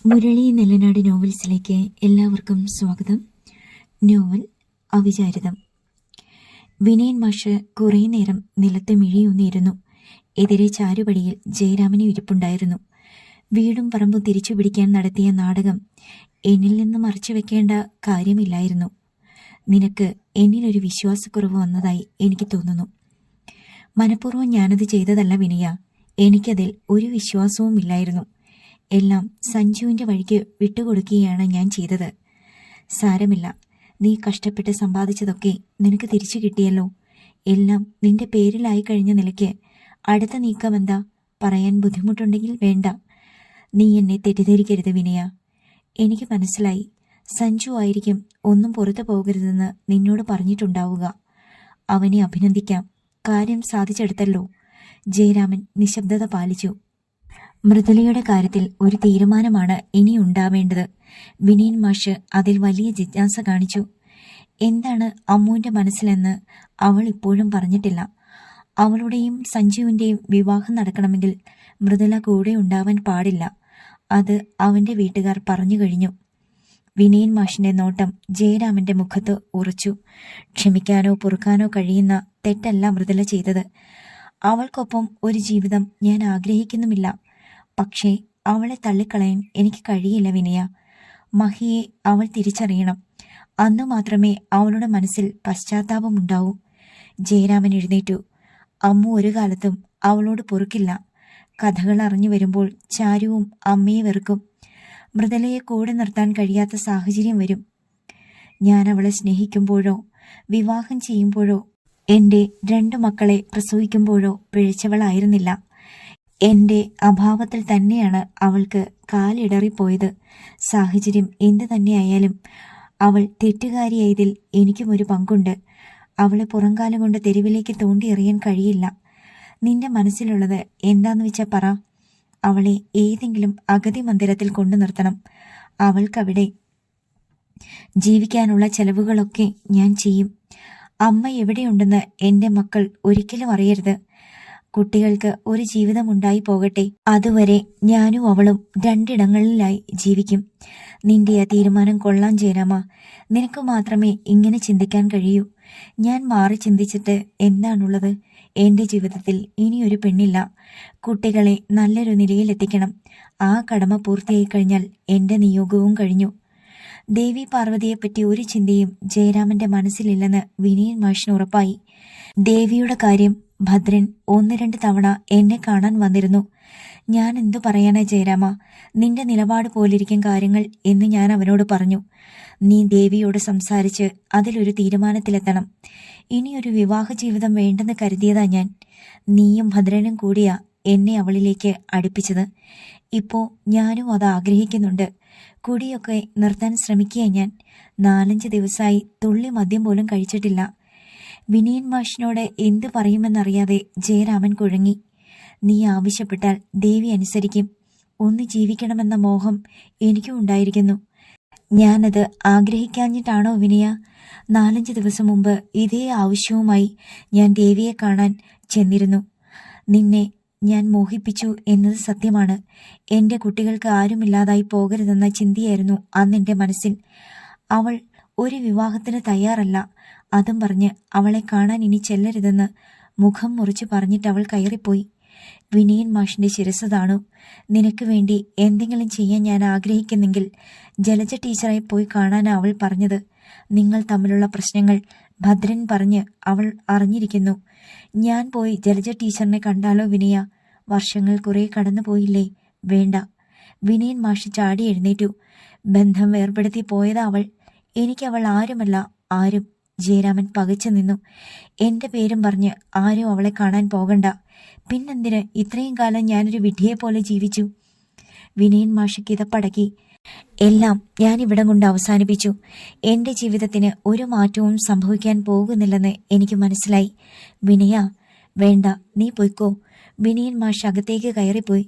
മുരളി നെല്ലനാട് നോവൽസിലേക്ക് എല്ലാവർക്കും സ്വാഗതം. നോവൽ അവിചാരിതം. വിനയൻ മാഷ് കുറേ നേരം നിലത്ത് മിഴിയൂന്നിയിരുന്നു. എതിരെ ചാരുപടിയിൽ ജയരാമന് ഇരിപ്പുണ്ടായിരുന്നു. വീടും പറമ്പും തിരിച്ചു പിടിക്കാൻ നടത്തിയ നാടകം എന്നിൽ നിന്ന് മറച്ചു വെക്കേണ്ട കാര്യമില്ലായിരുന്നു. നിനക്ക് എന്നിലൊരു വിശ്വാസക്കുറവ് വന്നതായി എനിക്ക് തോന്നുന്നു. മനഃപൂർവ്വം ഞാനത് ചെയ്തതല്ല വിനയ. എനിക്കതിൽ ഒരു വിശ്വാസവും ഇല്ലായിരുന്നു. എല്ലാം സഞ്ജുവിൻ്റെ വഴിക്ക് വിട്ടുകൊടുക്കുകയാണ് ഞാൻ ചെയ്തത്. സാരമില്ല, നീ കഷ്ടപ്പെട്ട് സമ്പാദിച്ചതൊക്കെ നിനക്ക് തിരിച്ചു കിട്ടിയല്ലോ. എല്ലാം നിന്റെ പേരിലായി കഴിഞ്ഞ നിലയ്ക്ക് അടുത്ത നീക്കം എന്താ? പറയാൻ ബുദ്ധിമുട്ടുണ്ടെങ്കിൽ വേണ്ട. നീ എന്നെ തെറ്റിദ്ധരിക്കരുത് വിനയ. എനിക്ക് മനസ്സിലായി, സഞ്ജു ആയിരിക്കും ഒന്നും പുറത്തു പോകരുതെന്ന് നിന്നോട് പറഞ്ഞിട്ടുണ്ടാവുക. അവനെ അഭിനന്ദിക്കാം, കാര്യം സാധിച്ചെടുത്തല്ലോ. ജയരാമൻ നിശബ്ദത പാലിച്ചു. മൃദുലയുടെ കാര്യത്തിൽ ഒരു തീരുമാനമാണ് ഇനി ഉണ്ടാവേണ്ടത്. വിനയൻ മാഷ് അതിൽ വലിയ ജിജ്ഞാസ കാണിച്ചു. എന്താണ് അമ്മുവിൻ്റെ മനസ്സിലെന്ന് അവൾ ഇപ്പോഴും പറഞ്ഞിട്ടില്ല. അവളുടെയും സഞ്ജുവിൻ്റെയും വിവാഹം നടക്കണമെങ്കിൽ മൃദുല കൂടെ ഉണ്ടാവാൻ പാടില്ല. അത് അവൻ്റെ വീട്ടുകാർ പറഞ്ഞു കഴിഞ്ഞു. വിനയൻ മാഷിന്റെ നോട്ടം ജയരാമന്റെ മുഖത്ത് ഉറച്ചു. ക്ഷമിക്കാനോ പൊറുക്കാനോ കഴിയുന്ന തെറ്റല്ല മൃദുല ചെയ്തത്. അവൾക്കൊപ്പം ഒരു ജീവിതം ഞാൻ ആഗ്രഹിക്കുന്നുമില്ല. പക്ഷേ അവളെ തള്ളിക്കളയാൻ എനിക്ക് കഴിയില്ല വിനയ. മഹിയെ അവൾ തിരിച്ചറിയണം. അന്നു മാത്രമേ അവളുടെ മനസ്സിൽ പശ്ചാത്താപമുണ്ടാവൂ. ജയരാമൻ എഴുന്നേറ്റു. അമ്മു ഒരു കാലത്തും അവളോട് പൊറുക്കില്ല. കഥകൾ അറിഞ്ഞു വരുമ്പോൾ ചാരുവും അമ്മയെ വെറുക്കും. മൃദുലയെ കൂടെ നിർത്താൻ കഴിയാത്ത സാഹചര്യം വരും. ഞാൻ അവളെ സ്നേഹിക്കുമ്പോഴോ വിവാഹം ചെയ്യുമ്പോഴോ എൻ്റെ 2 മക്കളെ പ്രസവിക്കുമ്പോഴോ പിഴച്ചവളായിരുന്നില്ല. എൻ്റെ അഭാവത്തിൽ തന്നെയാണ് അവൾക്ക് കാലിടറിപ്പോയത്. സാഹചര്യം എന്തു തന്നെയായാലും അവൾ തെറ്റുകാരിയായതിൽ എനിക്കും ഒരു പങ്കുണ്ട്. അവളെ പുറംകാലം കൊണ്ട് തെരുവിലേക്ക് തോണ്ടിയെറിയാൻ കഴിയില്ല. നിന്റെ മനസ്സിലുള്ളത് എന്താന്ന് വെച്ചാൽ പറ. അവളെ ഏതെങ്കിലും അഗതി മന്ദിരത്തിൽ കൊണ്ടു നിർത്തണം. അവൾക്കവിടെ ജീവിക്കാനുള്ള ചെലവുകളൊക്കെ ഞാൻ ചെയ്യും. അമ്മ എവിടെയുണ്ടെന്ന് എൻ്റെ മക്കൾ ഒരിക്കലും അറിയരുത്. കുട്ടികൾക്ക് ഒരു ജീവിതം ഉണ്ടായി പോകട്ടെ. അതുവരെ ഞാനും അവളും 2 ഇടങ്ങളിലായി ജീവിക്കും. നിന്റെ ആ തീരുമാനം കൊള്ളാൻ ജയരാമ. നിനക്ക് മാത്രമേ ഇങ്ങനെ ചിന്തിക്കാൻ കഴിയൂ. ഞാൻ മാറി ചിന്തിച്ചിട്ട് എന്താണുള്ളത്? എൻ്റെ ജീവിതത്തിൽ ഇനിയൊരു പെണ്ണില്ല. കുട്ടികളെ നല്ലൊരു നിലയിലെത്തിക്കണം. ആ കടമ പൂർത്തിയായി കഴിഞ്ഞാൽ എൻ്റെ നിയോഗവും കഴിഞ്ഞു. ദേവി പാർവതിയെപ്പറ്റി ഒരു ചിന്തയും ജയരാമന്റെ മനസ്സിലില്ലെന്ന് വിനയൻ മാഷിന് ഉറപ്പായി. ദേവിയുടെ കാര്യം ഭദ്രൻ 1-2 തവണ എന്നെ കാണാൻ വന്നിരുന്നു. ഞാൻ എന്തു പറയാനാ ജയരാമ? നിന്റെ നിലപാട് പോലിരിക്കും കാര്യങ്ങൾ എന്ന് ഞാൻ അവനോട് പറഞ്ഞു. നീ ദേവിയോട് സംസാരിച്ച് അതിലൊരു തീരുമാനത്തിലെത്തണം. ഇനിയൊരു വിവാഹ ജീവിതം വേണ്ടെന്ന് കരുതിയതാ ഞാൻ. നീയും ഭദ്രനും കൂടിയാ എന്നെ അവളിലേക്ക് അടുപ്പിച്ചത്. ഇപ്പോൾ ഞാനും അത് ആഗ്രഹിക്കുന്നുണ്ട്. കുടിയൊക്കെ നിർത്താൻ ശ്രമിക്കുക ഞാൻ. 4-5 ദിവസമായി തുള്ളി മദ്യം പോലും കഴിച്ചിട്ടില്ല. വിനയൻ മാഷിനോട് എന്തു പറയുമെന്നറിയാതെ ജയരാമൻ കുഴങ്ങി. നീ ആവശ്യപ്പെട്ടാൽ ദേവി അനുസരിക്കും. ഒന്ന് ജീവിക്കണമെന്ന മോഹം എനിക്കും ഉണ്ടായിരിക്കുന്നു. ഞാനത് ആഗ്രഹിക്കാഞ്ഞിട്ടാണോ വിനയ? 4-5 ദിവസം മുമ്പ് ഇതേ ആവശ്യവുമായി ഞാൻ ദേവിയെ കാണാൻ ചെന്നിരുന്നു. നിന്നെ ഞാൻ മോഹിപ്പിച്ചു എന്നത് സത്യമാണ്. എൻ്റെ കുട്ടികൾക്ക് ആരുമില്ലാതായി പോകരുതെന്ന ചിന്തയായിരുന്നു അന്നെൻ്റെ മനസ്സിൽ. അവൾ ഒരു വിവാഹത്തിന് തയ്യാറല്ല. അതും പറഞ്ഞ് അവളെ കാണാൻ ഇനി ചെല്ലരുതെന്ന് മുഖം മുറിച്ച് പറഞ്ഞിട്ട് അവൾ കയറിപ്പോയി. വിനയൻ മാഷിന്റെ ശിരസ് താണു. നിനക്ക് വേണ്ടി എന്തെങ്കിലും ചെയ്യാൻ ഞാൻ ആഗ്രഹിക്കുന്നെങ്കിൽ ജലജ ടീച്ചറെ പോയി കാണാനാണ് അവൾ പറഞ്ഞത്. നിങ്ങൾ തമ്മിലുള്ള പ്രശ്നങ്ങൾ ഭദ്രൻ പറഞ്ഞ് അവൾ അറിഞ്ഞിരിക്കുന്നു. ഞാൻ പോയി ജലജ ടീച്ചറിനെ കണ്ടാലോ വിനയ? വർഷങ്ങൾ കുറെ കടന്നു പോയില്ലേ? വേണ്ട. വിനയൻ മാഷ് ചാടി എഴുന്നേറ്റു. ബന്ധം വേർപെടുത്തി പോയതാ അവൾ. എനിക്കവൾ ആരുമല്ല. ആരും. ജയരാമൻ പകച്ചു നിന്നു. എൻ്റെ പേരും പറഞ്ഞ് ആരും അവളെ കാണാൻ പോകണ്ട. പിന്നെന്തിന് ഇത്രയും കാലം ഞാനൊരു വിഡ്ഢിയെ പോലെ ജീവിച്ചു? വിനയൻ മാഷ് കിതപ്പടക്കി. എല്ലാം ഞാൻ ഇവിടം കൊണ്ട് അവസാനിപ്പിച്ചു. എൻ്റെ ജീവിതത്തിന് ഒരു മാറ്റവും സംഭവിക്കാൻ പോകുന്നില്ലെന്ന് എനിക്ക് മനസ്സിലായി. വിനയ, വേണ്ട, നീ പൊയ്ക്കോ. വിനയൻ മാഷ് അകത്തേക്ക് കയറിപ്പോയി.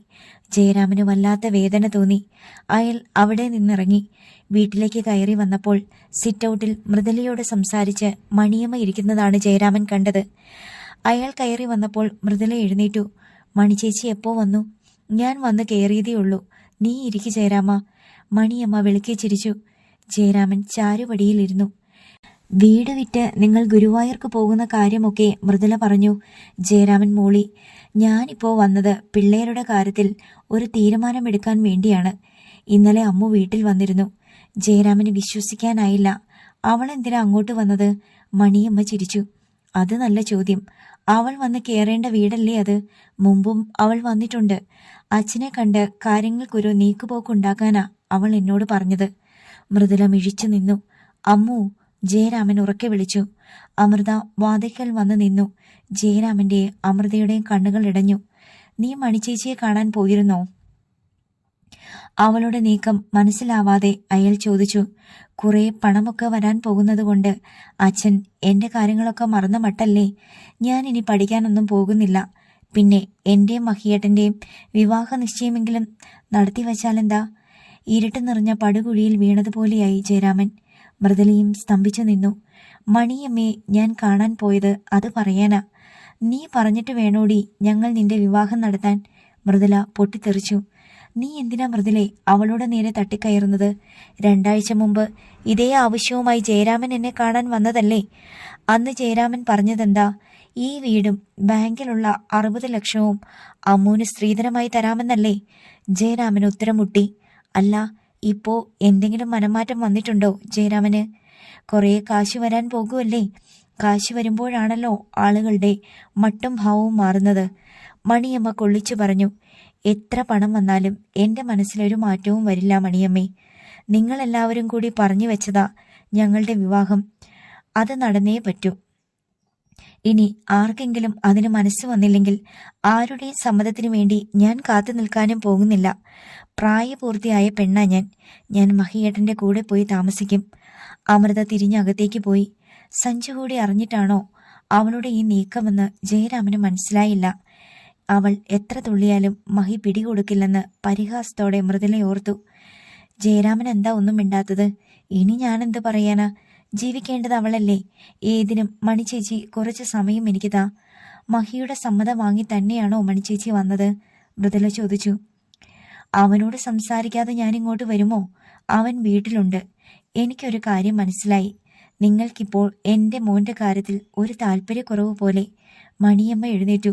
ജയരാമന് വല്ലാത്ത വേദന തോന്നി. അയാൾ അവിടെ നിന്നിറങ്ങി. വീട്ടിലേക്ക് കയറി വന്നപ്പോൾ സിറ്റൗട്ടിൽ മൃദുലയോട് സംസാരിച്ച് മണിയമ്മ ഇരിക്കുന്നതാണ് ജയരാമൻ കണ്ടത്. അയാൾ കയറി വന്നപ്പോൾ മൃദുല എഴുന്നേറ്റു. മണിച്ചേച്ചി എപ്പോ വന്നു? ഞാൻ വന്ന് കയറിയതേ ഉള്ളൂ. നീ ഇരിക്കു ജയരാമ. മണിയമ്മ വിളിക്കെ ചിരിച്ചു. ജയരാമൻ ചാരുപടിയിലിരുന്നു. വീട് വിറ്റ് നിങ്ങൾ ഗുരുവായൂർക്ക് പോകുന്ന കാര്യമൊക്കെ മൃദുല പറഞ്ഞു. ജയരാമൻ മൂളി. ഞാനിപ്പോ വന്നത് പിള്ളേരുടെ കാര്യത്തിൽ ഒരു തീരുമാനമെടുക്കാൻ വേണ്ടിയാണ്. ഇന്നലെ അമ്മു വീട്ടിൽ വന്നിരുന്നു. ജയരാമന് വിശ്വസിക്കാനായില്ല. അവളെന്തിനാ അങ്ങോട്ട് വന്നത്? മണിയമ്മ ചിരിച്ചു. അത് നല്ല ചോദ്യം. അവൾ വന്ന് കയറേണ്ട വീടല്ലേ അത്. മുമ്പും അവൾ വന്നിട്ടുണ്ട്. അച്ഛനെ കണ്ട് കാര്യങ്ങൾക്കൊരു നീക്കുപോക്കുണ്ടാക്കാനാ അവൾ എന്നോട് പറഞ്ഞത്. മൃദുല മിഴിച്ചു നിന്നു. അമ്മു, ജയരാമൻ ഉറക്കെ വിളിച്ചു. അമൃത വാതിൽക്കൽ വന്ന് നിന്നു. ജയരാമന്റെ അമൃതയുടെയും കണ്ണുകൾ ഇടഞ്ഞു. നീ മണിച്ചേച്ചിയെ കാണാൻ പോയിരുന്നോ? അവളുടെ നീക്കം മനസ്സിലാവാതെ അയാൾ ചോദിച്ചു. കുറെ പണമൊക്കെ വരാൻ പോകുന്നത് കൊണ്ട് അച്ഛൻ എന്റെ കാര്യങ്ങളൊക്കെ മറന്ന മട്ടല്ലേ. ഞാൻ ഇനി പഠിക്കാനൊന്നും പോകുന്നില്ല. പിന്നെ എന്റെയും മഹിയേട്ടന്റെയും വിവാഹ നിശ്ചയമെങ്കിലും നടത്തി വച്ചാലെന്താ? ഇരുട്ട് നിറഞ്ഞ പടുകുഴിയിൽ വീണതുപോലെയായി ജയരാമൻ. മൃദുലയും സ്തംഭിച്ചു നിന്നു. മണിയമ്മയെ ഞാൻ കാണാൻ പോയത് അത് പറയാനാ. നീ പറഞ്ഞിട്ട് വേണോടി ഞങ്ങൾ നിന്റെ വിവാഹം നടത്താൻ. മൃദുല പൊട്ടിത്തെറിച്ചു. നീ എന്തിനാ മൃദുലേ അവളുടെ നേരെ തട്ടിക്കയറുന്നത്? 2 ആഴ്ച മുമ്പ് ഇതേ ആവശ്യവുമായി ജയരാമൻ എന്നെ കാണാൻ വന്നതല്ലേ? അന്ന് ജയരാമൻ പറഞ്ഞതെന്താ? ഈ വീടും ബാങ്കിലുള്ള 60 ലക്ഷവും അമ്മൂന് സ്ത്രീധനമായി തരാമെന്നല്ലേ? ജയരാമൻ ഉത്തരം മുട്ടി. അല്ല, ഇപ്പോ എന്തെങ്കിലും മനംമാറ്റം വന്നിട്ടുണ്ടോ ജയരാമന്? കുറേ കാശ് വരാൻ പോകുമല്ലേ. കാശ് വരുമ്പോഴാണല്ലോ ആളുകളുടെ മട്ടും ഭാവവും മാറുന്നത്. മണിയമ്മ കൊള്ളിച്ചു പറഞ്ഞു. എത്ര പണം വന്നാലും എന്റെ മനസ്സിലൊരു മാറ്റവും വരില്ല മണിയമ്മേ. നിങ്ങളെല്ലാവരും കൂടി പറഞ്ഞു വെച്ചതാ ഞങ്ങളുടെ വിവാഹം. അത് നടന്നേ പറ്റൂ. ഇനി ആർക്കെങ്കിലും അതിന് മനസ്സ് വന്നില്ലെങ്കിൽ ആരുടെയും സമ്മതത്തിനു വേണ്ടി ഞാൻ കാത്തു നിൽക്കാനും പോകുന്നില്ല. പ്രായപൂർത്തിയായ പെണ്ണാ ഞാൻ മഹിയേട്ടന്റെ കൂടെ പോയി താമസിക്കും. അമൃത തിരിഞ്ഞകത്തേക്ക് പോയി. സഞ്ജു കൂടി അറിഞ്ഞിട്ടാണോ അവളുടെ ഈ നീക്കമെന്ന് ജയരാമന് മനസ്സിലായില്ല. അവൾ എത്ര തുള്ളിയാലും മഹി പിടികൊടുക്കില്ലെന്ന് പരിഹാസത്തോടെ മൃദുല ഓർത്തു. ജയരാമൻ എന്താ ഒന്നും മിണ്ടാത്തത്? ഇനി ഞാനെന്ത് പറയാനാ? ജീവിക്കേണ്ടത് അവളല്ലേ. ഏതിനും മണിച്ചേച്ചി കുറച്ച് സമയം എനിക്ക് താ. മഹിയുടെ സമ്മതം വാങ്ങി തന്നെയാണോ മണിച്ചേച്ചി വന്നത്? മൃദുല ചോദിച്ചു. അവനോട് സംസാരിക്കാതെ ഞാനിങ്ങോട്ട് വരുമോ? അവൻ വീട്ടിലുണ്ട്. എനിക്കൊരു കാര്യം മനസ്സിലായി. നിങ്ങൾക്കിപ്പോൾ എന്റെ മോന്റെ കാര്യത്തിൽ ഒരു താല്പര്യക്കുറവ് പോലെ. മണിയമ്മ എഴുന്നേറ്റു.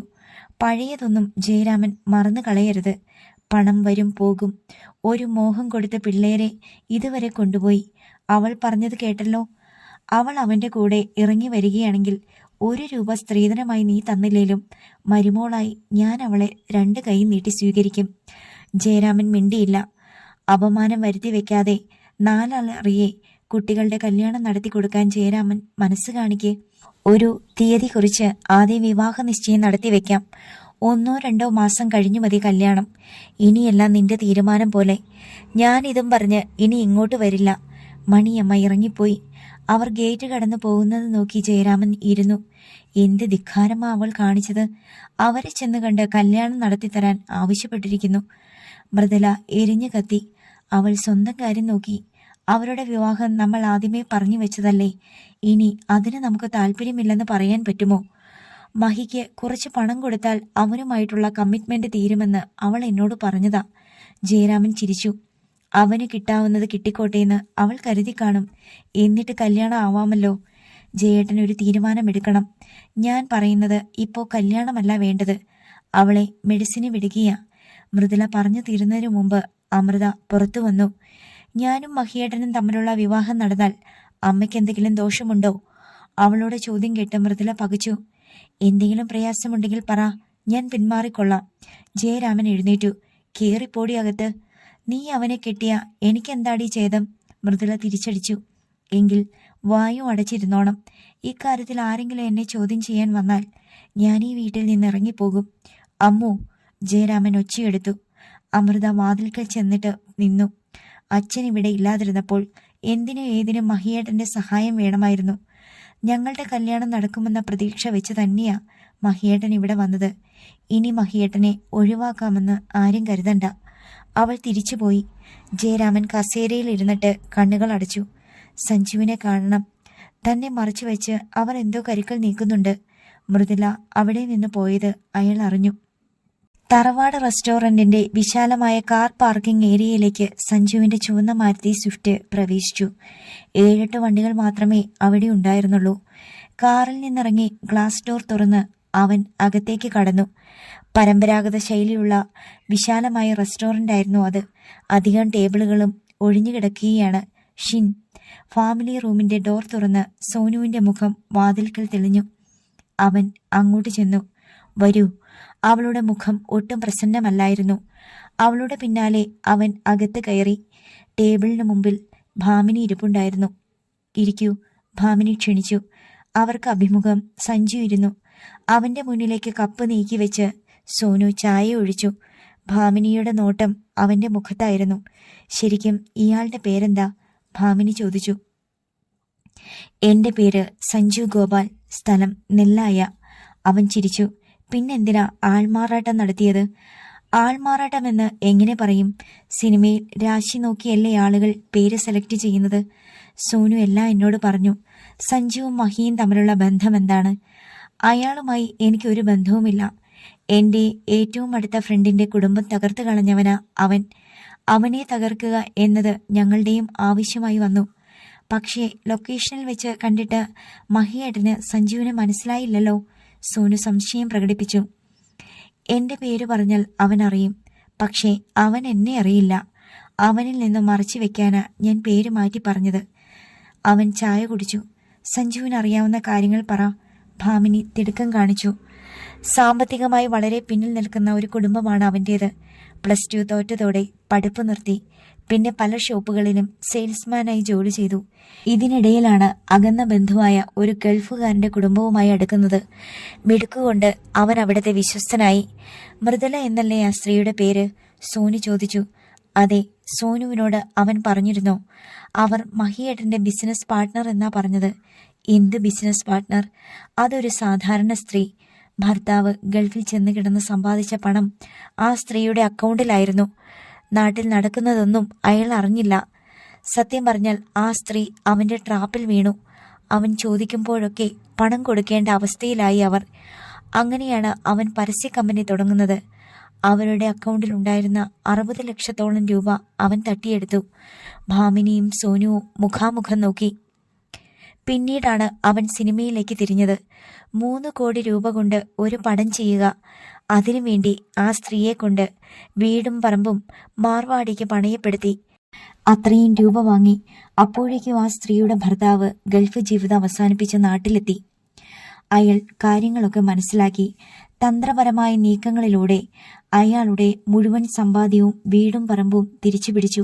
പഴയതൊന്നും ജയരാമൻ മറന്നു കളയരുത്. പണം വരും പോകും. ഒരു മോഹം കൊടുത്ത പിള്ളേരെ ഇതുവരെ കൊണ്ടുപോയി. അവൾ പറഞ്ഞത് കേട്ടല്ലോ. അവൾ അവന്റെ കൂടെ ഇറങ്ങി വരികയാണെങ്കിൽ 1 രൂപ സ്ത്രീധനമായി നീ തന്നില്ലേലും മരുമോളായി ഞാൻ അവളെ 2 കൈ നീട്ടി സ്വീകരിക്കും. ജയരാമൻ മിണ്ടിയില്ല. അപമാനം വരുത്തി വെക്കാതെ 4 അറിയെ കുട്ടികളുടെ കല്യാണം നടത്തി കൊടുക്കാൻ ജയരാമൻ മനസ്സ് കാണിക്കേ. ഒരു തീയതി കുറിച്ച് ആദ്യം വിവാഹ നിശ്ചയം നടത്തി വെക്കാം. 1 or 2 മാസം കഴിഞ്ഞു മതി കല്യാണം. ഇനിയെല്ലാം നിന്റെ തീരുമാനം പോലെ. ഞാനിതും പറഞ്ഞ് ഇനി ഇങ്ങോട്ട് വരില്ല. മണിയമ്മ ഇറങ്ങിപ്പോയി. അവർ ഗേറ്റ് കടന്നു പോകുന്നത് നോക്കി ജയരാമൻ ഇരുന്നു. എന്ത് ധിക്കാരമാ അവൾ കാണിച്ചത്. അവരെ ചെന്ന് കണ്ട് കല്യാണം നടത്തിത്തരാൻ ആവശ്യപ്പെട്ടിരിക്കുന്നു. മൃദുല എരിഞ്ഞു കത്തി. അവൾ സ്വന്തം കാര്യം നോക്കി. അവരുടെ വിവാഹം നമ്മൾ ആദ്യമേ പറഞ്ഞു വെച്ചതല്ലേ. ഇനി അതിന് നമുക്ക് താല്പര്യമില്ലെന്ന് പറയാൻ പറ്റുമോ? മഹിക്ക് കുറച്ച് പണം കൊടുത്താൽ അവനുമായിട്ടുള്ള കമ്മിറ്റ്മെന്റ് തീരുമെന്ന് അവൾ എന്നോട് പറഞ്ഞതാ. ജയരാമൻ ചിരിച്ചു. അവന് കിട്ടാവുന്നത് കിട്ടിക്കോട്ടേന്ന് അവൾ കരുതി കാണും. എന്നിട്ട് കല്യാണം ആവാമല്ലോ. ജയേട്ടൻ ഒരു തീരുമാനമെടുക്കണം. ഞാൻ പറയുന്നത് ഇപ്പോ കല്യാണമല്ല വേണ്ടത്. അവളെ മെഡിസിന് വിടുകയാ. മൃദുല പറഞ്ഞു തീരുന്നതിനു മുമ്പ് അമൃത പുറത്തു വന്നു. ഞാനും മഹിയേട്ടനും തമ്മിലുള്ള വിവാഹം നടന്നാൽ അമ്മയ്ക്ക് എന്തെങ്കിലും ദോഷമുണ്ടോ? അവളുടെ ചോദ്യം കേട്ട് മൃദുല പകച്ചു. എന്തെങ്കിലും പ്രയാസമുണ്ടെങ്കിൽ പറ, ഞാൻ പിന്മാറിക്കൊള്ളാം. ജയരാമൻ എഴുന്നേറ്റു. കേറിപ്പോടി അകത്ത്. നീ അവനെ കെട്ടിയ എനിക്കെന്താടി ഛേദം? മൃദുല തിരിച്ചടിച്ചു. എങ്കിൽ വായു അടച്ചിരുന്നോണം. ഇക്കാര്യത്തിൽ ആരെങ്കിലും എന്നെ ചോദ്യം ചെയ്യാൻ വന്നാൽ ഞാൻ ഈ വീട്ടിൽ നിന്ന് ഇറങ്ങിപ്പോകും. അമ്മു, ജയരാമൻ ഒച്ചയെടുത്തു. അമൃത വാതിൽക്കൽ ചെന്നിട്ട് നിന്നു. അച്ഛൻ ഇവിടെ ഇല്ലാതിരുന്നപ്പോൾ എന്തിനും ഏതിനും മഹിയേട്ടന്റെ സഹായം വേണമായിരുന്നു. ഞങ്ങളുടെ കല്യാണം നടക്കുമെന്ന പ്രതീക്ഷ വെച്ച് തന്നെയാ മഹിയേട്ടൻ ഇവിടെ വന്നത്. ഇനി മഹിയേട്ടനെ ഒഴിവാക്കാമെന്ന് ആരും കരുതണ്ട. അവൾ തിരിച്ചുപോയി. ജയരാമൻ കസേരയിൽ ഇരുന്നിട്ട് കണ്ണുകൾ അടച്ചു. സഞ്ജുവിനെ കാണണം. തന്നെ മറച്ചു വെച്ച് അവർ എന്തോ കരുക്കൾ നീക്കുന്നുണ്ട്. മൃദുല അവിടെ നിന്ന് പോയത് അയാൾ അറിഞ്ഞു. തറവാട് റെസ്റ്റോറന്റിന്റെ വിശാലമായ കാർ പാർക്കിംഗ് ഏരിയയിലേക്ക് സഞ്ജുവിന്റെ ചുവന്ന മാരുതി സ്വിഫ്റ്റ് പ്രവേശിച്ചു. 7-8 വണ്ടികൾ മാത്രമേ അവിടെ ഉണ്ടായിരുന്നുള്ളൂ. കാറിൽ നിന്നിറങ്ങി ഗ്ലാസ് ഡോർ തുറന്ന് അവൻ അകത്തേക്ക് കടന്നു. പരമ്പരാഗത ശൈലിയുള്ള വിശാലമായ റെസ്റ്റോറന്റ് ആയിരുന്നു അത്. അധികം ടേബിളുകളും ഒഴിഞ്ഞുകിടക്കുകയാണ്. ഷിൻ. ഫാമിലി റൂമിന്റെ ഡോർ തുറന്ന് സോനുവിന്റെ മുഖം വാതിൽക്കൽ തെളിഞ്ഞു. അവൻ അങ്ങോട്ട് ചെന്നു. വരൂ. അവളുടെ മുഖം ഒട്ടും പ്രസന്നമല്ലായിരുന്നു. അവളുടെ പിന്നാലെ അവൻ അകത്ത് കയറി. ടേബിളിന് മുമ്പിൽ ഭാമിനി ഇരിപ്പുണ്ടായിരുന്നു. ഇരിക്കൂ, ഭാമിനി ക്ഷണിച്ചു. അവർക്ക് അഭിമുഖം സഞ്ജു ഇരുന്നു. അവന്റെ മുന്നിലേക്ക് കപ്പ് നീക്കി വെച്ച് സോനു ചായ ഒഴിച്ചു. ഭാമിനിയുടെ നോട്ടം അവന്റെ മുഖത്തായിരുന്നു. ശരിക്കും ഇയാളുടെ പേരെന്താ? ഭാമിനി ചോദിച്ചു. എന്റെ പേര് സഞ്ജു ഗോപാൽ, സ്ഥലം നെല്ലായ. അവൻ ചിരിച്ചു. പിന്നെന്തിനാ ആൾമാറാട്ടം നടത്തിയത്? ആൾമാറാട്ടമെന്ന് എങ്ങനെ പറയും? സിനിമയിൽ രാശി നോക്കിയല്ലേ ആളുകൾ പേര് സെലക്ട് ചെയ്യുന്നത്? സോനു എല്ലാം എന്നോട് പറഞ്ഞു. സഞ്ജുവും മഹിയും തമ്മിലുള്ള ബന്ധം എന്താണ്? അയാളുമായി എനിക്കൊരു ബന്ധവുമില്ല. എന്റെ ഏറ്റവും അടുത്ത ഫ്രണ്ടിന്റെ കുടുംബം തകർത്തു കളഞ്ഞവനാ അവൻ. അവനെ തകർക്കുക എന്നത് ഞങ്ങളുടെയും ആവശ്യമായി വന്നു. പക്ഷേ ലൊക്കേഷനിൽ വെച്ച് കണ്ടിട്ട് മഹിയേട്ടന് സഞ്ജുവിനെ മനസ്സിലായില്ലല്ലോ. സോനു സംശയം പ്രകടിപ്പിച്ചു. എന്റെ പേര് പറഞ്ഞാൽ അവൻ അറിയും, പക്ഷേ അവൻ എന്നെ അറിയില്ല. അവനിൽ നിന്ന് മറച്ചു വെക്കാനാ ഞാൻ പേര് മാറ്റി പറഞ്ഞത്. അവൻ ചായ കുടിച്ചു. സഞ്ജുവിന് അറിയാവുന്ന കാര്യങ്ങൾ പറ. ഭാമിനി തിടുക്കം കാണിച്ചു. സാമ്പത്തികമായി വളരെ പിന്നിൽ നിൽക്കുന്ന ഒരു കുടുംബമാണ് അവൻ്റേത്. +2 തോറ്റതോടെ പഠിപ്പ് നിർത്തി. പിന്നെ പല ഷോപ്പുകളിലും സെയിൽസ്മാനായി ജോലി ചെയ്തു. ഇതിനിടയിലാണ് അകന്ന ബന്ധുവായ ഒരു ഗൾഫുകാരന്റെ കുടുംബവുമായി അടുക്കുന്നത്. മിടുക്കുകൊണ്ട് അവൻ അവിടുത്തെ വിശ്വസ്തനായി. മൃദുല എന്നല്ലേ ആ സ്ത്രീയുടെ പേര്? സോനു ചോദിച്ചു. അതെ, സോനുവിനോട് അവൻ പറഞ്ഞിരുന്നോ? അവർ മഹിയേട്ടന്റെ ബിസിനസ് പാർട്ട്ണർ എന്നാ പറഞ്ഞത്. എന്ത് ബിസിനസ് പാർട്ട്ണർ? അതൊരു സാധാരണ സ്ത്രീ. ഭർത്താവ് ഗൾഫിൽ ചെന്ന് കിടന്ന് സമ്പാദിച്ച പണം ആ സ്ത്രീയുടെ അക്കൗണ്ടിലായിരുന്നു. നാട്ടിൽ നടക്കുന്നതൊന്നും അയാൾ അറിഞ്ഞില്ല. സത്യം പറഞ്ഞാൽ ആ സ്ത്രീ അവന്റെ ട്രാപ്പിൽ വീണു. അവൻ ചോദിക്കുമ്പോഴൊക്കെ പണം കൊടുക്കേണ്ട അവസ്ഥയിലായി അവർ. അങ്ങനെയാണ് അവൻ പരസ്യ കമ്പനി തുടങ്ങുന്നത്. അവരുടെ അക്കൗണ്ടിലുണ്ടായിരുന്ന 60 ലക്ഷത്തോളം രൂപ അവൻ തട്ടിയെടുത്തു. ഭാമിനിയും സോനുവും മുഖാമുഖം നോക്കി. പിന്നീടാണ് അവൻ സിനിമയിലേക്ക് തിരിഞ്ഞത്. 3 കോടി രൂപ കൊണ്ട് ഒരു പടം ചെയ്യുക. അതിനുവേണ്ടി ആ സ്ത്രീയെ കൊണ്ട് വീടും പറമ്പും മാർവാടിക്ക് പണയപ്പെടുത്തി. അത്രയും രൂപ വാങ്ങി. അപ്പോഴേക്കും ആ സ്ത്രീയുടെ ഭർത്താവ് ഗൾഫ് ജീവിതം അവസാനിപ്പിച്ച് നാട്ടിലെത്തി. അയാൾ കാര്യങ്ങളൊക്കെ മനസ്സിലാക്കി. തന്ത്രപരമായ നീക്കങ്ങളിലൂടെ അയാളുടെ മുഴുവൻ സമ്പാദ്യവും വീടും പറമ്പും തിരിച്ചുപിടിച്ചു.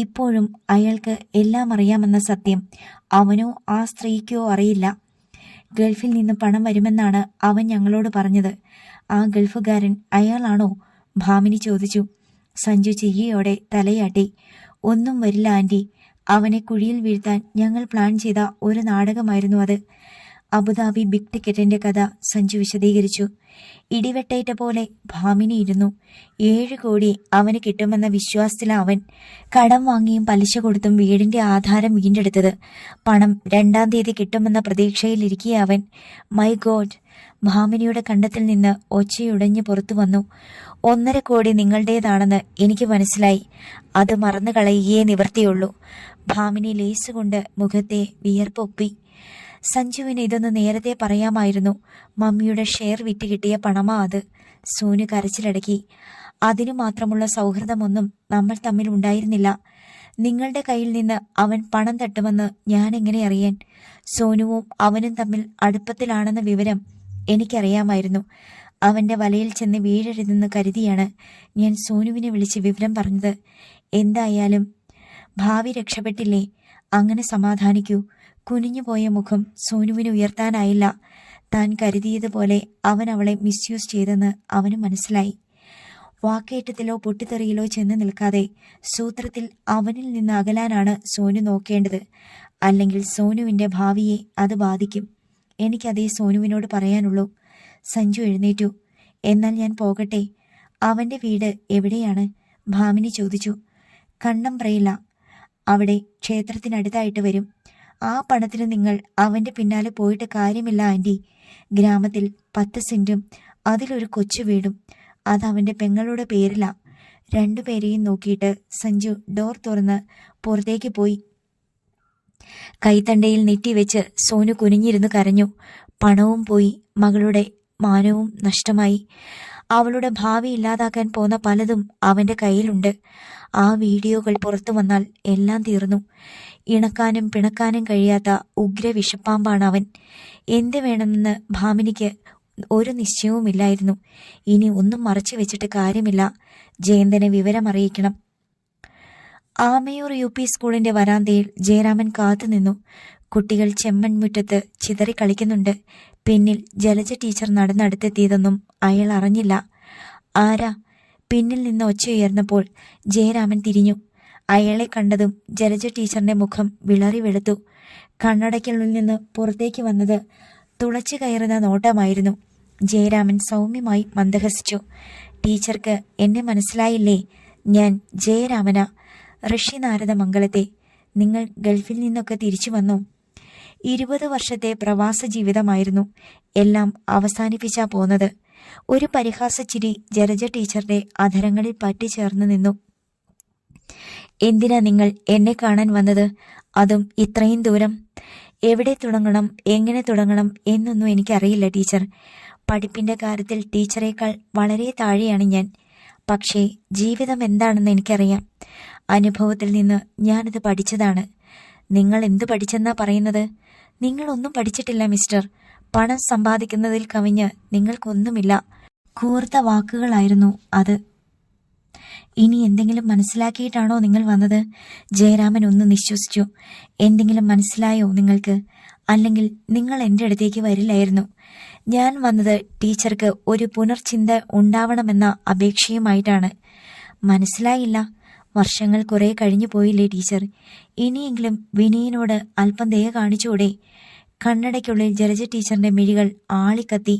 ഇപ്പോഴും അയാൾക്ക് എല്ലാം അറിയാമെന്ന സത്യം അവനോ ആ സ്ത്രീക്കോ അറിയില്ല. ഗൾഫിൽ നിന്ന് പണം വരുമെന്നാണ് അവൻ ഞങ്ങളോട് പറഞ്ഞത്. ആ ഗൾഫുകാരൻ അയാളാണോ? ഭാമിനി ചോദിച്ചു. സഞ്ജു ചിരിയോടെ തലയാട്ടി. ഒന്നും വരില്ല ആന്റി. അവനെ കുഴിയിൽ വീഴ്ത്താൻ ഞങ്ങൾ പ്ലാൻ ചെയ്ത ഒരു നാടകമായിരുന്നു അത്. അബുദാബി ബിഗ് ടിക്കറ്റിന്റെ കഥ സഞ്ജു വിശദീകരിച്ചു. ഇടിവെട്ടേറ്റ പോലെ ഭാമിനി ഇരുന്നു. 7 കോടി അവന് കിട്ടുമെന്ന വിശ്വാസത്തിലാ അവൻ. കടം വാങ്ങിയും പലിശ കൊടുത്തും വീടിന്റെ ആധാരം വീണ്ടെടുത്തത്. പണം 2-ാം തീയതി കിട്ടുമെന്ന പ്രതീക്ഷയിലിരിക്കുക അവൻ. My God! ഭാമിനിയുടെ കണ്ടത്തിൽ നിന്ന് ഒച്ചയുടഞ്ഞ് പുറത്തു വന്നു. 1.5 കോടി നിങ്ങളുടേതാണെന്ന് എനിക്ക് മനസ്സിലായി. അത് മറന്നു കളയുകയേ നിവർത്തിയുള്ളൂ. ഭാമിനി ലേസ് കൊണ്ട് മുഖത്തെ വിയർപ്പൊപ്പി. സഞ്ജുവിന് ഇതൊന്ന് നേരത്തെ പറയാമായിരുന്നു. മമ്മിയുടെ ഷെയർ വിറ്റ് കിട്ടിയ പണമാ അത്. സോനു കരച്ചിലടക്കി. അതിനു മാത്രമുള്ള സൗഹൃദമൊന്നും നമ്മൾ തമ്മിൽ ഉണ്ടായിരുന്നില്ല. നിങ്ങളുടെ കയ്യിൽ നിന്ന് അവൻ പണം തട്ടുമെന്ന് ഞാൻ എങ്ങനെ അറിയാൻ? സോനുവും അവനും തമ്മിൽ അടുപ്പത്തിലാണെന്ന വിവരം എനിക്കറിയാമായിരുന്നു. അവന്റെ വലയിൽ ചെന്ന് വീഴരുതെന്ന് കരുതിയാണ് ഞാൻ സോനുവിനെ വിളിച്ച് വിവരം പറഞ്ഞത്. എന്തായാലും ഭാവി രക്ഷപ്പെട്ടില്ലേ? അങ്ങനെ സമാധാനിക്കൂ. കുനിഞ്ഞുപോയ മുഖം സോനുവിന് ഉയർത്താനായില്ല. താൻ കരുതിയതുപോലെ അവൻ അവളെ മിസ്യൂസ് ചെയ്തെന്ന് അവന് മനസ്സിലായി. വാക്കേറ്റത്തിലോ പൊട്ടിത്തെറിയിലോ ചെന്ന് നിൽക്കാതെ സൂത്രത്തിൽ അവനിൽ നിന്ന് അകലാനാണ് സോനു നോക്കേണ്ടത്. അല്ലെങ്കിൽ സോനുവിന്റെ ഭാവിയെ അത് ബാധിക്കും. എനിക്കതേ സോനുവിനോട് പറയാനുള്ളൂ. സഞ്ജു എഴുന്നേറ്റു. എന്നാൽ ഞാൻ പോകട്ടെ. അവന്റെ വീട് എവിടെയാണ്? ഭാമിനി ചോദിച്ചു. കണ്ണമ്പ്രയില്ല. അവിടെ ക്ഷേത്രത്തിനടുത്തായിട്ട് വരും. ആ പണത്തിന് നിങ്ങൾ അവന്റെ പിന്നാലെ പോയിട്ട് കാര്യമില്ല ആന്റി. ഗ്രാമത്തിൽ 10 സെന്റും അതിലൊരു കൊച്ചു വീടും. അത് അവൻ്റെ പെങ്ങളുടെ പേരിലാ. രണ്ടുപേരെയും നോക്കിയിട്ട് സഞ്ജു ഡോർ തുറന്ന് പുറത്തേക്ക് പോയി. കൈത്തണ്ടയിൽ നെറ്റിവെച്ച് സോനു കുനിഞ്ഞിരുന്ന് കരഞ്ഞു. പണവും പോയി, മകളുടെ മാനവും നഷ്ടമായി. അവളുടെ ഭാവി ഇല്ലാതാക്കാൻ പോന്ന പലതും അവൻ്റെ കയ്യിലുണ്ട്. ആ വീഡിയോകൾ പുറത്തു വന്നാൽ എല്ലാം തീർന്നു. ഇണക്കാനും പിണക്കാനും കഴിയാത്ത ഉഗ്ര വിഷപ്പാമ്പാണ് അവൻ. എന്ത് വേണമെന്ന് ഭാമിനിക്ക് ഒരു നിശ്ചയവുമില്ലായിരുന്നു. ഇനി ഒന്നും മറച്ചു വെച്ചിട്ട് കാര്യമില്ല. ജയന്തനെ വിവരമറിയിക്കണം. ആമയൂർ UP സ്കൂളിന്റെ വരാന്തയിൽ ജയരാമൻ കാത്തുനിന്നു. കുട്ടികൾ ചെമ്മൺമുറ്റത്ത് ചിതറിക്കളിക്കുന്നുണ്ട്. പിന്നിൽ ജലജ ടീച്ചർ നടന്നടുത്തെത്തിയതൊന്നും അയാൾ അറിഞ്ഞില്ല. ആരാ? പിന്നിൽ നിന്ന് ഒച്ചയുയർന്നപ്പോൾ ജയരാമൻ തിരിഞ്ഞു. അയാളെ കണ്ടതും ജലജ ടീച്ചറിന്റെ മുഖം വിളറി വെളുത്തു. കണ്ണടയ്ക്കുള്ളിൽ നിന്ന് പുറത്തേക്ക് വന്നത് തുളച്ചു കയറുന്ന നോട്ടമായിരുന്നു. ജയരാമൻ സൗമ്യമായി മന്ദഹസിച്ചു. ടീച്ചർക്ക് എന്നെ മനസ്സിലായില്ലേ? ഞാൻ ജയരാമന, ഋഷിനാരദ മംഗലത്തെ. നിങ്ങൾ ഗൾഫിൽ നിന്നൊക്കെ തിരിച്ചു വന്നു. 20 വർഷത്തെ പ്രവാസ ജീവിതമായിരുന്നു. എല്ലാം അവസാനിപ്പിച്ചാ പോന്നത്. ഒരു പരിഹാസച്ചിരി ജലജ ടീച്ചറുടെ അധരങ്ങളിൽ പറ്റിച്ചേർന്ന് നിന്നു. എന്തിനാ നിങ്ങൾ എന്നെ കാണാൻ വന്നത്? അതും ഇത്രയും ദൂരം? എവിടെ തുടങ്ങണം, എങ്ങനെ തുടങ്ങണം എന്നൊന്നും എനിക്കറിയില്ല ടീച്ചർ. പഠിപ്പിന്റെ കാര്യത്തിൽ ടീച്ചറേക്കാൾ വളരെ താഴെയാണ് ഞാൻ. പക്ഷേ ജീവിതം എന്താണെന്ന് എനിക്കറിയാം. അനുഭവത്തിൽ നിന്ന് ഞാനിത് പഠിച്ചതാണ്. നിങ്ങൾ എന്തു പഠിച്ചെന്നാ പറയുന്നത്? നിങ്ങളൊന്നും പഠിച്ചിട്ടില്ല മിസ്റ്റർ. പണം സമ്പാദിക്കുന്നതിൽ കവിഞ്ഞ് നിങ്ങൾക്കൊന്നുമില്ല. കൂർത്ത വാക്കുകളായിരുന്നു അത്. ഇനി എന്തെങ്കിലും മനസ്സിലാക്കിയിട്ടാണോ നിങ്ങൾ വന്നത്? ജയരാമൻ ഒന്ന് നിശ്വസിച്ചു. എന്തെങ്കിലും മനസ്സിലായോ നിങ്ങൾക്ക്? അല്ലെങ്കിൽ നിങ്ങൾ എൻ്റെ അടുത്തേക്ക് വരില്ലായിരുന്നു. ഞാൻ വന്നത് ടീച്ചർക്ക് ഒരു പുനർചിന്ത ഉണ്ടാവണമെന്ന അപേക്ഷയുമായിട്ടാണ്. മനസ്സിലായില്ല. വർഷങ്ങൾ കുറെ കഴിഞ്ഞു പോയില്ലേ ടീച്ചർ? ഇനിയെങ്കിലും വിനയനോട് അല്പം ദയ കാണിച്ചൂടെ? കണ്ണടയ്ക്കുള്ളിൽ ജലജ ടീച്ചറിന്റെ മിഴികൾ ആളിക്കത്തി.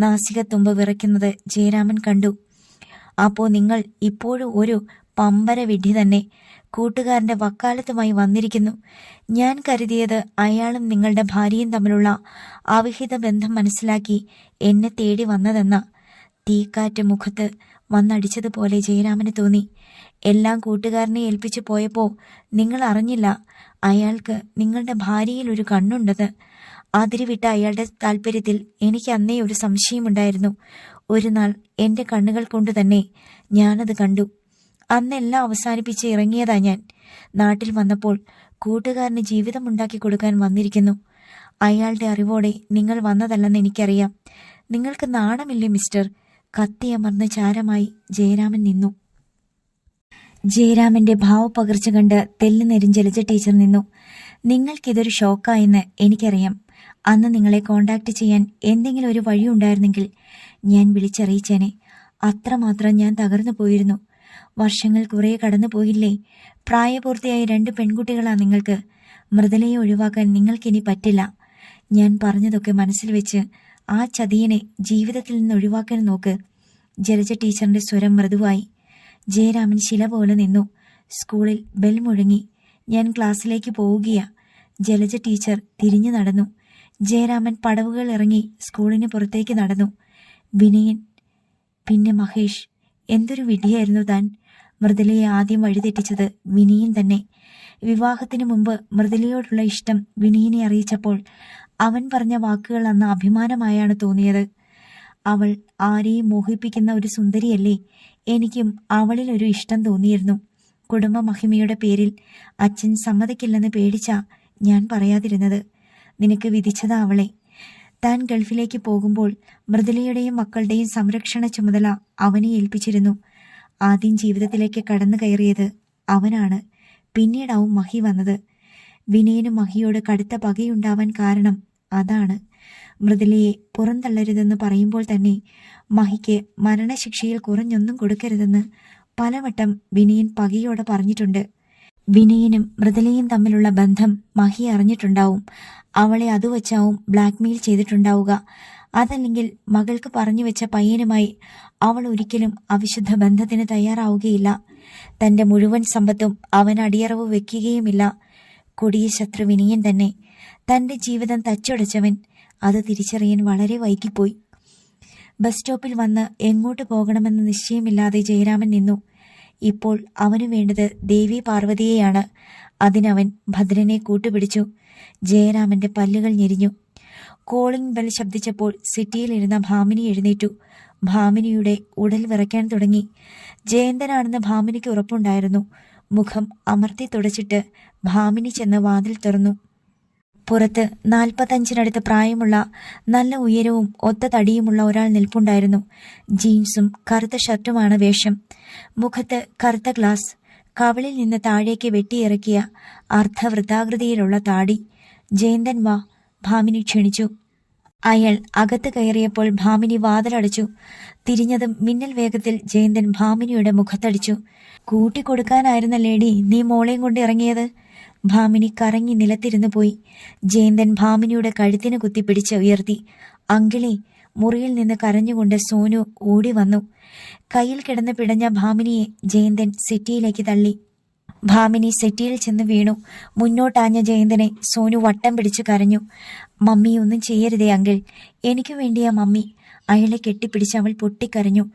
നാസികത്തുമ്പ് വിറയ്ക്കുന്നത് ജയരാമൻ കണ്ടു. അപ്പോ നിങ്ങൾ ഇപ്പോഴും ഒരു പമ്പര വിഡ്ഢി തന്നെ. കൂട്ടുകാരന്റെ വക്കാലത്തുമായി വന്നിരിക്കുന്നു. ഞാൻ കരുതിയത് അയാളും നിങ്ങളുടെ ഭാര്യയും തമ്മിലുള്ള അവിഹിത ബന്ധം മനസ്സിലാക്കി എന്നെ തേടി വന്നതെന്ന. തീക്കാറ്റ് മുഖത്ത് വന്നടിച്ചതുപോലെ ജയരാമന് തോന്നി. എല്ലാം കൂട്ടുകാരനെ ഏൽപ്പിച്ചു പോയപ്പോ നിങ്ങൾ അറിഞ്ഞില്ല അയാൾക്ക് നിങ്ങളുടെ ഭാര്യയിൽ ഒരു കണ്ണുണ്ടെന്ന്. അതിരുവിട്ട അയാളുടെ താല്പര്യത്തിൽ എനിക്ക് അന്നേ ഒരു സംശയമുണ്ടായിരുന്നു. ഒരു നാൾ എന്റെ കണ്ണുകൾ കൊണ്ട് തന്നെ ഞാനത് കണ്ടു. അന്നെല്ലാം അവസാനിപ്പിച്ച് ഇറങ്ങിയതാ ഞാൻ. നാട്ടിൽ വന്നപ്പോൾ കൂട്ടുകാരന് ജീവിതമുണ്ടാക്കി കൊടുക്കാൻ വന്നിരിക്കുന്നു. അയാളുടെ അറിവോടെ നിങ്ങൾ വന്നതല്ലെന്ന് എനിക്കറിയാം. നിങ്ങൾക്ക് നാണമില്ലേ മിസ്റ്റർ? കത്തിയമർന്ന് ചാരമായി ജയരാമൻ നിന്നു. ജയരാമന്റെ ഭാവപകർച്ച കണ്ട് തെല്ലുനെരും ജലജ ടീച്ചർ നിന്നു. നിങ്ങൾക്കിതൊരു ഷോക്കായെന്ന് എനിക്കറിയാം. അന്ന് നിങ്ങളെ കോണ്ടാക്ട് ചെയ്യാൻ എന്തെങ്കിലും ഒരു വഴി ഉണ്ടായിരുന്നെങ്കിൽ ഞാൻ വിളിച്ചറിയിച്ചേനെ. അത്രമാത്രം ഞാൻ തകർന്നു പോയിരുന്നു. വർഷങ്ങൾ കുറെ കടന്നു പോയില്ലേ? പ്രായപൂർത്തിയായ 2 പെൺകുട്ടികളാ നിങ്ങൾക്ക്. മൃദുലയെ ഒഴിവാക്കാൻ നിങ്ങൾക്കിനി പറ്റില്ല. ഞാൻ പറഞ്ഞതൊക്കെ മനസ്സിൽ വെച്ച് ആ ചതിയനെ ജീവിതത്തിൽ നിന്ന് ഒഴിവാക്കാൻ നോക്ക്. ജലജ ടീച്ചറിന്റെ സ്വരം മൃദുവായി. ജയരാമൻ ശില പോലെ നിന്നു. സ്കൂളിൽ ബെൽ മുഴങ്ങി. ഞാൻ ക്ലാസ്സിലേക്ക് പോവുകയാ. ജലജ ടീച്ചർ തിരിഞ്ഞു നടന്നു. ജയരാമൻ പടവുകൾ ഇറങ്ങി സ്കൂളിന് പുറത്തേക്ക് നടന്നു. വിനയൻ, പിന്നെ മഹേഷ്. എന്തൊരു വിധിയായിരുന്നു താൻ. മൃദുലയെ ആദ്യം വഴിതെറ്റിച്ചത് വിനയൻ തന്നെ. വിവാഹത്തിന് മുമ്പ് മൃദുലയോടുള്ള ഇഷ്ടം വിനയനെ അറിയിച്ചപ്പോൾ അവൻ പറഞ്ഞ വാക്കുകൾ അന്ന് അഭിമാനമായാണ് തോന്നിയത്. അവൾ ആരെയും മോഹിപ്പിക്കുന്ന ഒരു സുന്ദരിയല്ലേ? എനിക്കും അവളിൽ ഒരു ഇഷ്ടം തോന്നിയിരുന്നു. കുടുംബ മഹിമയുടെ പേരിൽ അച്ഛൻ സമ്മതിക്കില്ലെന്ന് പേടിച്ചാ ഞാൻ പറയാതിരുന്നത്. നിനക്ക് വിധിച്ചതാ അവളെ. താൻ ഗൾഫിലേക്ക് പോകുമ്പോൾ മൃദുലയുടെയും മക്കളുടെയും സംരക്ഷണ ചുമതല അവനെ ഏൽപ്പിച്ചിരുന്നു. ആദ്യം ജീവിതത്തിലേക്ക് കടന്നു കയറിയത് അവനാണ്. പിന്നീടാവും മഹി വന്നത്. വിനയനും മഹിയോട് കടുത്ത പകയുണ്ടാവാൻ കാരണം അതാണ്. മൃദുലയെ പുറന്തള്ളരുതെന്ന് പറയുമ്പോൾ തന്നെ മഹിക്ക് മരണശിക്ഷയിൽ കുറഞ്ഞൊന്നും കൊടുക്കരുതെന്ന് പലവട്ടം വിനയൻ പകയോടെ പറഞ്ഞിട്ടുണ്ട്. വിനയനും മൃദുലയും തമ്മിലുള്ള ബന്ധം മഹി അറിഞ്ഞിട്ടുണ്ടാവും. അവളെ അതുവച്ചാവും ബ്ലാക്ക്മെയിൽ ചെയ്തിട്ടുണ്ടാവുക. അതല്ലെങ്കിൽ മകൾക്ക് പറഞ്ഞു വെച്ച പയ്യനുമായി അവൾ ഒരിക്കലും അവിശുദ്ധ ബന്ധത്തിന് തയ്യാറാവുകയില്ല. തന്റെ മുഴുവൻ സമ്പത്തും അവൻ അടിയറവ് വെക്കുകയുമില്ല. കൊടിയ ശത്രു വിനയൻ തന്നെ. തന്റെ ജീവിതം തച്ചുടച്ചവൻ. അത് തിരിച്ചറിയാൻ വളരെ വൈകിപ്പോയി. ബസ് സ്റ്റോപ്പിൽ വന്ന് എങ്ങോട്ട് പോകണമെന്ന് നിശ്ചയമില്ലാതെ ജയരാമൻ നിന്നു. ഇപ്പോൾ അവനു വേണ്ടത് ദേവി പാർവതിയെയാണ്. അതിനവൻ ഭദ്രനെ കൂട്ടുപിടിച്ചു. ജയരാമന്റെ പല്ലുകൾ ഞെരിഞ്ഞു. കോളിംഗ് ബെൽ ശബ്ദിച്ചപ്പോൾ സിറ്റിയിലിരുന്ന ഭാമിനി എഴുന്നേറ്റു. ഭാമിനിയുടെ ഉടൽ വിറയ്ക്കാൻ തുടങ്ങി. ജയന്തനാണെന്ന് ഭാമിനിക്ക് ഉറപ്പുണ്ടായിരുന്നു. മുഖം അമർത്തി തുടച്ചിട്ട് ഭാമിനി ചെന്ന് വാതിൽ തുറന്നു. പുറത്ത് 45-നടുത്ത് പ്രായമുള്ള നല്ല ഉയരവും ഒത്ത തടിയുമുള്ള ഒരാൾ നിൽപ്പുണ്ടായിരുന്നു. ജീൻസും കറുത്ത ഷർട്ടുമാണ് വേഷം. മുഖത്ത് കറുത്ത ഗ്ലാസ്, കവിളിൽ നിന്ന് താഴേക്ക് വെട്ടിയിറക്കിയ അർദ്ധവൃത്താകൃതിയിലുള്ള താടി. ജയന്തൻ വാ, ഭാമിനി ക്ഷണിച്ചു. അയാൾ അകത്ത് കയറിയപ്പോൾ ഭാമിനി വാതിലടച്ചു. തിരിഞ്ഞതും മിന്നൽ വേഗത്തിൽ ജയന്തൻ ഭാമിനിയുടെ മുഖത്തടിച്ചു. കൂട്ടിക്കൊടുക്കാനായിരുന്ന ലേഡി നീ മോളെയും കൊണ്ട് ഇറങ്ങിയത്? ഭാമിനി കറങ്ങി നിലത്തിരുന്നു പോയി. ജയന്തൻ ഭാമിനിയുടെ കഴുത്തിന് കുത്തിപ്പിടിച്ച് ഉയർത്തി. അങ്കിളെ! മുറിയിൽ നിന്ന് കരഞ്ഞുകൊണ്ട് സോനു ഓടി വന്നു. കയ്യിൽ കിടന്ന് പിടഞ്ഞ ഭാമിനിയെ ജയന്തൻ സെറ്റിയിലേക്ക് തള്ളി. ഭാമിനി സെറ്റിയിൽ ചെന്ന് വീണു. മുന്നോട്ടാഞ്ഞ ജയന്തനെ സോനു വട്ടം പിടിച്ചു കരഞ്ഞു. മമ്മി ഒന്നും ചെയ്യരുതേ അങ്കിൾ, എനിക്കു വേണ്ടിയാ മമ്മി. അയാളെ കെട്ടിപ്പിടിച്ച് അവൾ പൊട്ടിക്കരഞ്ഞു.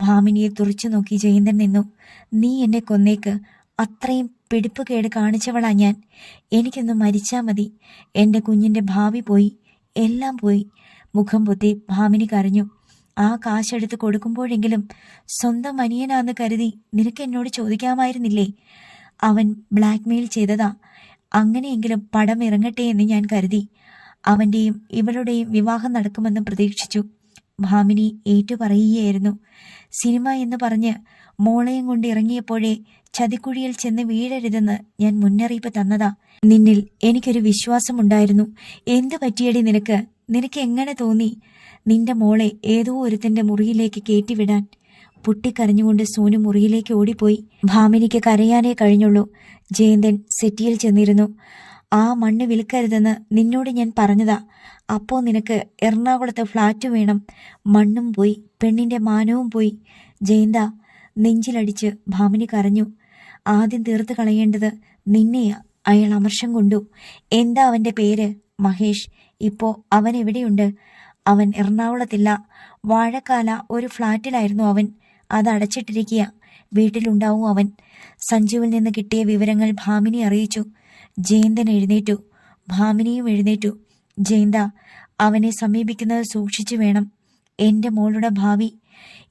ഭാമിനിയെ തുറച്ചു നോക്കി ജയന്തൻ നിന്നു. നീ എന്നെ കൊന്നേക്ക്, അത്രയും പിടിപ്പുകേട് കാണിച്ചവളാ ഞാൻ. എനിക്കൊന്ന് മരിച്ചാ മതി. എന്റെ കുഞ്ഞിന്റെ ഭാവി പോയി, എല്ലാം പോയി. മുഖം പൊത്തി ഭാമിനി കരഞ്ഞു. ആ കാശെടുത്ത് കൊടുക്കുമ്പോഴെങ്കിലും സ്വന്തം അനിയനാന്ന് കരുതി നിനക്ക് എന്നോട് ചോദിക്കാമായിരുന്നില്ലേ? അവൻ ബ്ലാക്ക്മെയിൽ ചെയ്തതാ. അങ്ങനെയെങ്കിലും പടം ഇറങ്ങട്ടെ എന്ന് ഞാൻ കരുതി. അവന്റെയും ഇവളുടെയും വിവാഹം നടക്കുമെന്നും പ്രതീക്ഷിച്ചു. ഭാമിനി ഏറ്റുപറയുകയായിരുന്നു. സിനിമ എന്ന് പറഞ്ഞ് മോളെയും കൊണ്ട് ഇറങ്ങിയപ്പോഴേ ചതിക്കുഴിയിൽ ചെന്ന് വീഴരുതെന്ന് ഞാൻ മുന്നറിയിപ്പ് തന്നതാ. നിന്നിൽ എനിക്കൊരു വിശ്വാസമുണ്ടായിരുന്നു. എന്തു പറ്റിയടി നിനക്ക്? നിനക്ക് എങ്ങനെ തോന്നി നിന്റെ മോളെ ഏതോ ഒരുത്തന്റെ മുറിയിലേക്ക് കയറ്റിവിടാൻ? പൊട്ടിക്കരഞ്ഞുകൊണ്ട് സോനു മുറിയിലേക്ക് ഓടിപ്പോയി. ഭാമിനിക്ക് കരയാനേ കഴിഞ്ഞുള്ളൂ. ജയന്തൻ സെറ്റിയിൽ ചെന്നിരുന്നു. ആ മണ്ണ് വിൽക്കരുതെന്ന് നിന്നോട് ഞാൻ പറഞ്ഞതാ. അപ്പോ നിനക്ക് എറണാകുളത്ത് ഫ്ലാറ്റ് വേണം. മണ്ണും പോയി, പെണ്ണിന്റെ മാനവും പോയി. ജയന്ത! നെഞ്ചിലടിച്ച് ഭാമിനി കരഞ്ഞു. ആദ്യം തീർത്ത് കളയേണ്ടത് നിന്നെയാ. അയാൾ അമർഷം കൊണ്ടു. എന്താ അവന്റെ പേര്? മഹേഷ്. ഇപ്പോ അവൻ എവിടെയുണ്ട്? അവൻ എറണാകുളത്തില്ല, വാഴക്കാല ഒരു ഫ്ലാറ്റിലായിരുന്നു അവൻ. അത് അടച്ചിട്ടിരിക്കുക. വീട്ടിലുണ്ടാവും അവൻ. സഞ്ജുവിൽ നിന്ന് കിട്ടിയ വിവരങ്ങൾ ഭാമിനി അറിയിച്ചു. ജയന്തൻ എഴുന്നേറ്റു. ഭാമിനിയും എഴുന്നേറ്റു. ജയന്ത, അവനെ സമീപിക്കുന്നത് സൂക്ഷിച്ചു വേണം. എന്റെ മോളുടെ ഭാവി.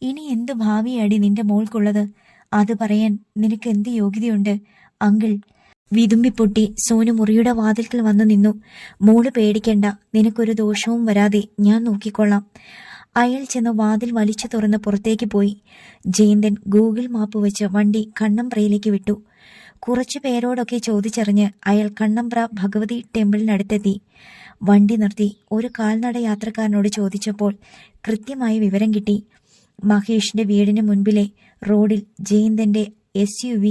ഇനി എന്തു ഭാവിയാടി നിന്റെ മോൾക്കുള്ളത്? അത് പറയാൻ നിനക്ക് എന്ത് യോഗ്യതയുണ്ട് അങ്കിൾ? വിതുമ്പിപ്പൊട്ടി സോനു മുറിയുടെ വാതിൽക്കൽ വന്നു നിന്നു. മോള് പേടിക്കണ്ട, നിനക്കൊരു ദോഷവും വരാതെ ഞാൻ നോക്കിക്കൊള്ളാം. അയാൾ ചെന്ന് വാതിൽ വലിച്ചു തുറന്ന് പുറത്തേക്ക് പോയി. ജയന്തൻ ഗൂഗിൾ മാപ്പ് വെച്ച് വണ്ടി കണ്ണമ്പ്രയിലേക്ക് വിട്ടു. കുറച്ചു പേരോടൊക്കെ ചോദിച്ചറിഞ്ഞ് അയാൾ കണ്ണമ്പ്ര ഭഗവതി ടെമ്പിളിനടുത്തെത്തി. വണ്ടി നിർത്തി ഒരു കാൽനട യാത്രക്കാരനോട് ചോദിച്ചപ്പോൾ കൃത്യമായ വിവരം കിട്ടി. മഹേഷിന്റെ വീടിന് മുൻപിലെ റോഡിൽ ജയന്തന്റെ SUV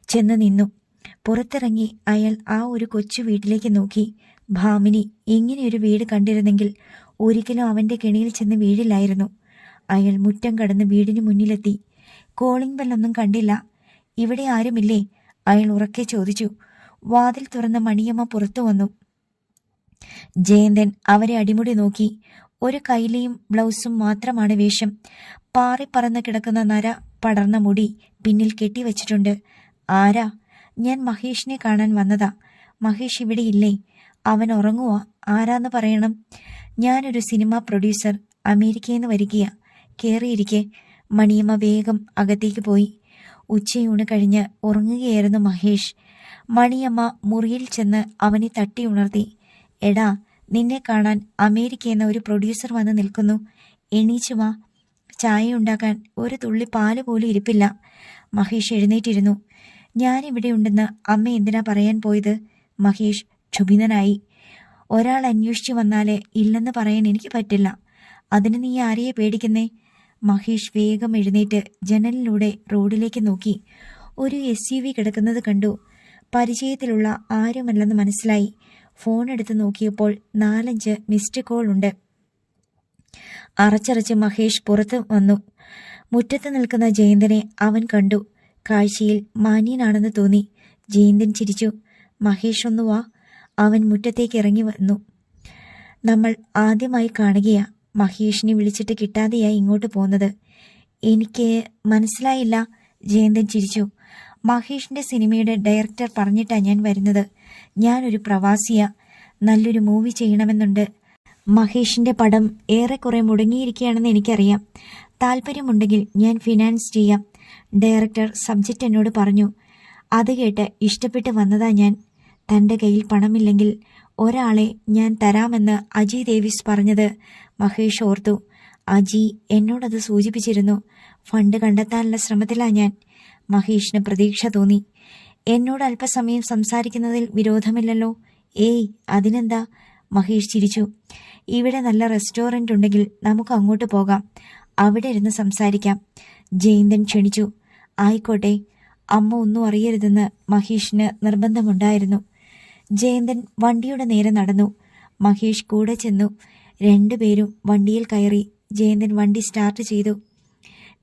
ചെന്ന് നിന്നു. പുറത്തിറങ്ങി അയാൾ ആ ഒരു കൊച്ചു വീട്ടിലേക്ക് നോക്കി. ഭാമിനി ഇങ്ങനെയൊരു വീട് കണ്ടിരുന്നെങ്കിൽ ഒരിക്കലും അവന്റെ കെണിയിൽ ചെന്ന് വീഴില്ലായിരുന്നു. അയാൾ മുറ്റം കടന്ന് വീടിന് മുന്നിലെത്തി. കോളിംഗ് ബെല്ലൊന്നും കണ്ടില്ല. ഇവിടെ ആരുമില്ലേ? അയാൾ ഉറക്കെ ചോദിച്ചു. വാതിൽ തുറന്ന മണിയമ്മ പുറത്തു വന്നു. ജയന്തൻ അവരെ അടിമുടി നോക്കി. ഒരു കൈലിയും ബ്ലൗസും മാത്രമാണ് വേഷം. പാറിപ്പറന്ന് കിടക്കുന്ന നര പടർന്ന മുടി പിന്നിൽ കെട്ടിവച്ചിട്ടുണ്ട്. ആരാ? ഞാൻ മഹേഷിനെ കാണാൻ വന്നതാ. മഹേഷ് ഇവിടെ ഇല്ലേ? അവൻ ഉറങ്ങുവാ. ആരാന്ന് പറയണം? ഞാനൊരു സിനിമ പ്രൊഡ്യൂസർ, അമേരിക്കയിൽ നിന്ന് വരികയാ. കേറിയിരിക്കെ. മണിയമ്മ വേഗം അകത്തേക്ക് പോയി. ഉച്ചയൂണ് കഴിഞ്ഞ് ഉറങ്ങുകയായിരുന്നു മഹേഷ്. മണിയമ്മ മുറിയിൽ ചെന്ന് അവനെ തട്ടി ഉണർത്തി. എടാ, നിന്നെ കാണാൻ അമേരിക്കയിൽ നിന്ന് ഒരു പ്രൊഡ്യൂസർ വന്ന് നിൽക്കുന്നു. എണീച്ചു വാ. ചായ ഉണ്ടാക്കാൻ ഒരു തുള്ളി പാല് പോലും ഇരിപ്പില്ല. മഹേഷ് എഴുന്നേറ്റിരുന്നു. ഞാനിവിടെ ഉണ്ടെന്ന് അമ്മ എന്തിനാ പറയാൻ പോയത്? മഹേഷ് ക്ഷുഭിതനായി. ഒരാൾ അന്വേഷിച്ചു വന്നാലേ ഇല്ലെന്ന് പറയാൻ എനിക്ക് പറ്റില്ല. അതിന് നീ ആരെയെ പേടിക്കുന്നേ? മഹേഷ് വേഗം എഴുന്നേറ്റ് ജനലിലൂടെ റോഡിലേക്ക് നോക്കി. ഒരു SUV കിടക്കുന്നത് കണ്ടു. പരിചയത്തിലുള്ള ആരുമല്ലെന്ന് മനസ്സിലായി. ഫോൺ എടുത്ത് നോക്കിയപ്പോൾ 4-5 മിസ്ഡ് കോൾ ഉണ്ട്. അറച്ചറച്ച് മഹേഷ് പുറത്ത് വന്നു. മുറ്റത്ത് നിൽക്കുന്ന ജയന്തനെ അവൻ കണ്ടു. കാഴ്ചയിൽ മാന്യനാണെന്ന് തോന്നി. ജയന്തൻ ചിരിച്ചു. മഹേഷ് ഒന്ന് വാ. അവൻ മുറ്റത്തേക്ക് ഇറങ്ങി വന്നു. നമ്മൾ ആദ്യമായി കാണുകയാ. മഹേഷിനെ വിളിച്ചിട്ട് കിട്ടാതെയായി ഇങ്ങോട്ട് പോകുന്നത്. എനിക്ക് മനസ്സിലായില്ല. ജയന്തൻ ചിരിച്ചു. മഹേഷിന്റെ സിനിമയുടെ ഡയറക്ടർ പറഞ്ഞിട്ടാ ഞാൻ വരുന്നത്. ഞാനൊരു പ്രവാസിയാ. നല്ലൊരു മൂവി ചെയ്യണമെന്നുണ്ട്. മഹേഷിന്റെ പടം ഏറെക്കുറെ മുടങ്ങിയിരിക്കുകയാണെന്ന് എനിക്കറിയാം. താല്പര്യമുണ്ടെങ്കിൽ ഞാൻ ഫിനാൻസ് ചെയ്യാം. ഡയറക്ടർ സബ്ജക്റ്റ് എന്നോട് പറഞ്ഞു. അത് കേട്ട് ഇഷ്ടപ്പെട്ട് വന്നതാ ഞാൻ. തൻ്റെ കയ്യിൽ പണമില്ലെങ്കിൽ ഒരാളെ ഞാൻ തരാമെന്ന് അജി ദേവിസ് പറഞ്ഞത് മഹേഷ് ഓർത്തു. അജി എന്നോടത് സൂചിപ്പിച്ചിരുന്നു. ഫണ്ട് കണ്ടെത്താനുള്ള ശ്രമത്തിലാ ഞാൻ. മഹേഷിന് പ്രതീക്ഷ തോന്നി. എന്നോട് അല്പസമയം സംസാരിക്കുന്നതിൽ വിരോധമില്ലല്ലോ? ഏയ്, അതിനെന്താ? മഹേഷ് ചിരിച്ചു. ഇവിടെ നല്ല റെസ്റ്റോറൻ്റ് ഉണ്ടെങ്കിൽ നമുക്ക് അങ്ങോട്ട് പോകാം. അവിടെ ഇരുന്ന് സംസാരിക്കാം. ജയന്തൻ ക്ഷണിച്ചു. ആയിക്കോട്ടെ. അമ്മ ഒന്നും അറിയരുതെന്ന് മഹേഷിന് നിർബന്ധമുണ്ടായിരുന്നു. ജയന്തൻ വണ്ടിയുടെ നേരെ നടന്നു. മഹേഷ് കൂടെ ചെന്നു. രണ്ടുപേരും വണ്ടിയിൽ കയറി. ജയന്തൻ വണ്ടി സ്റ്റാർട്ട് ചെയ്തു.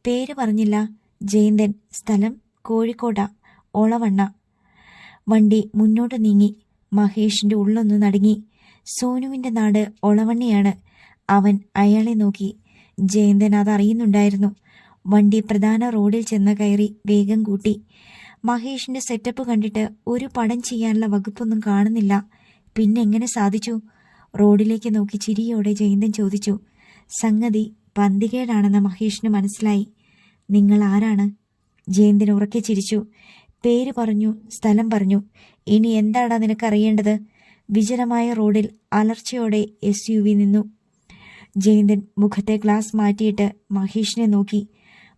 പേര് പറഞ്ഞില്ല. ജയന്തൻ. സ്ഥലം കോഴിക്കോടാ, ഒളവണ്ണ. വണ്ടി മുന്നോട്ട് നീങ്ങി. മഹേഷിന്റെ ഉള്ളൊന്ന് നടുങ്ങി. സോനുവിന്റെ നാട് ഒളവണ്ണയാണ്. അവൻ അയാളെ നോക്കി. ജയന്തൻ അതറിയുന്നുണ്ടായിരുന്നു. വണ്ടി പ്രധാന റോഡിൽ ചെന്ന് കയറി വേഗം കൂട്ടി. മഹേഷിന്റെ സെറ്റപ്പ് കണ്ടിട്ട് ഒരു പടം ചെയ്യാനുള്ള വകുപ്പൊന്നും കാണുന്നില്ല. പിന്നെങ്ങനെ സാധിച്ചു? റോഡിലേക്ക് നോക്കി ചിരിയോടെ ജയന്തൻ ചോദിച്ചു. സംഗതി പന്തികേടാണെന്ന് മഹേഷിന് മനസ്സിലായി. നിങ്ങൾ ആരാണ്? ജയന്തൻ ഉറക്കെ ചിരിച്ചു. പേര് പറഞ്ഞു, സ്ഥലം പറഞ്ഞു. ഇനി എന്താടാ നിനക്കറിയേണ്ടത്? വിജനമായ റോഡിൽ അലർച്ചയോടെ SUV നിന്നു. ജയന്തൻ മുഖത്തെ ഗ്ലാസ് മാറ്റിയിട്ട് മഹേഷിനെ നോക്കി.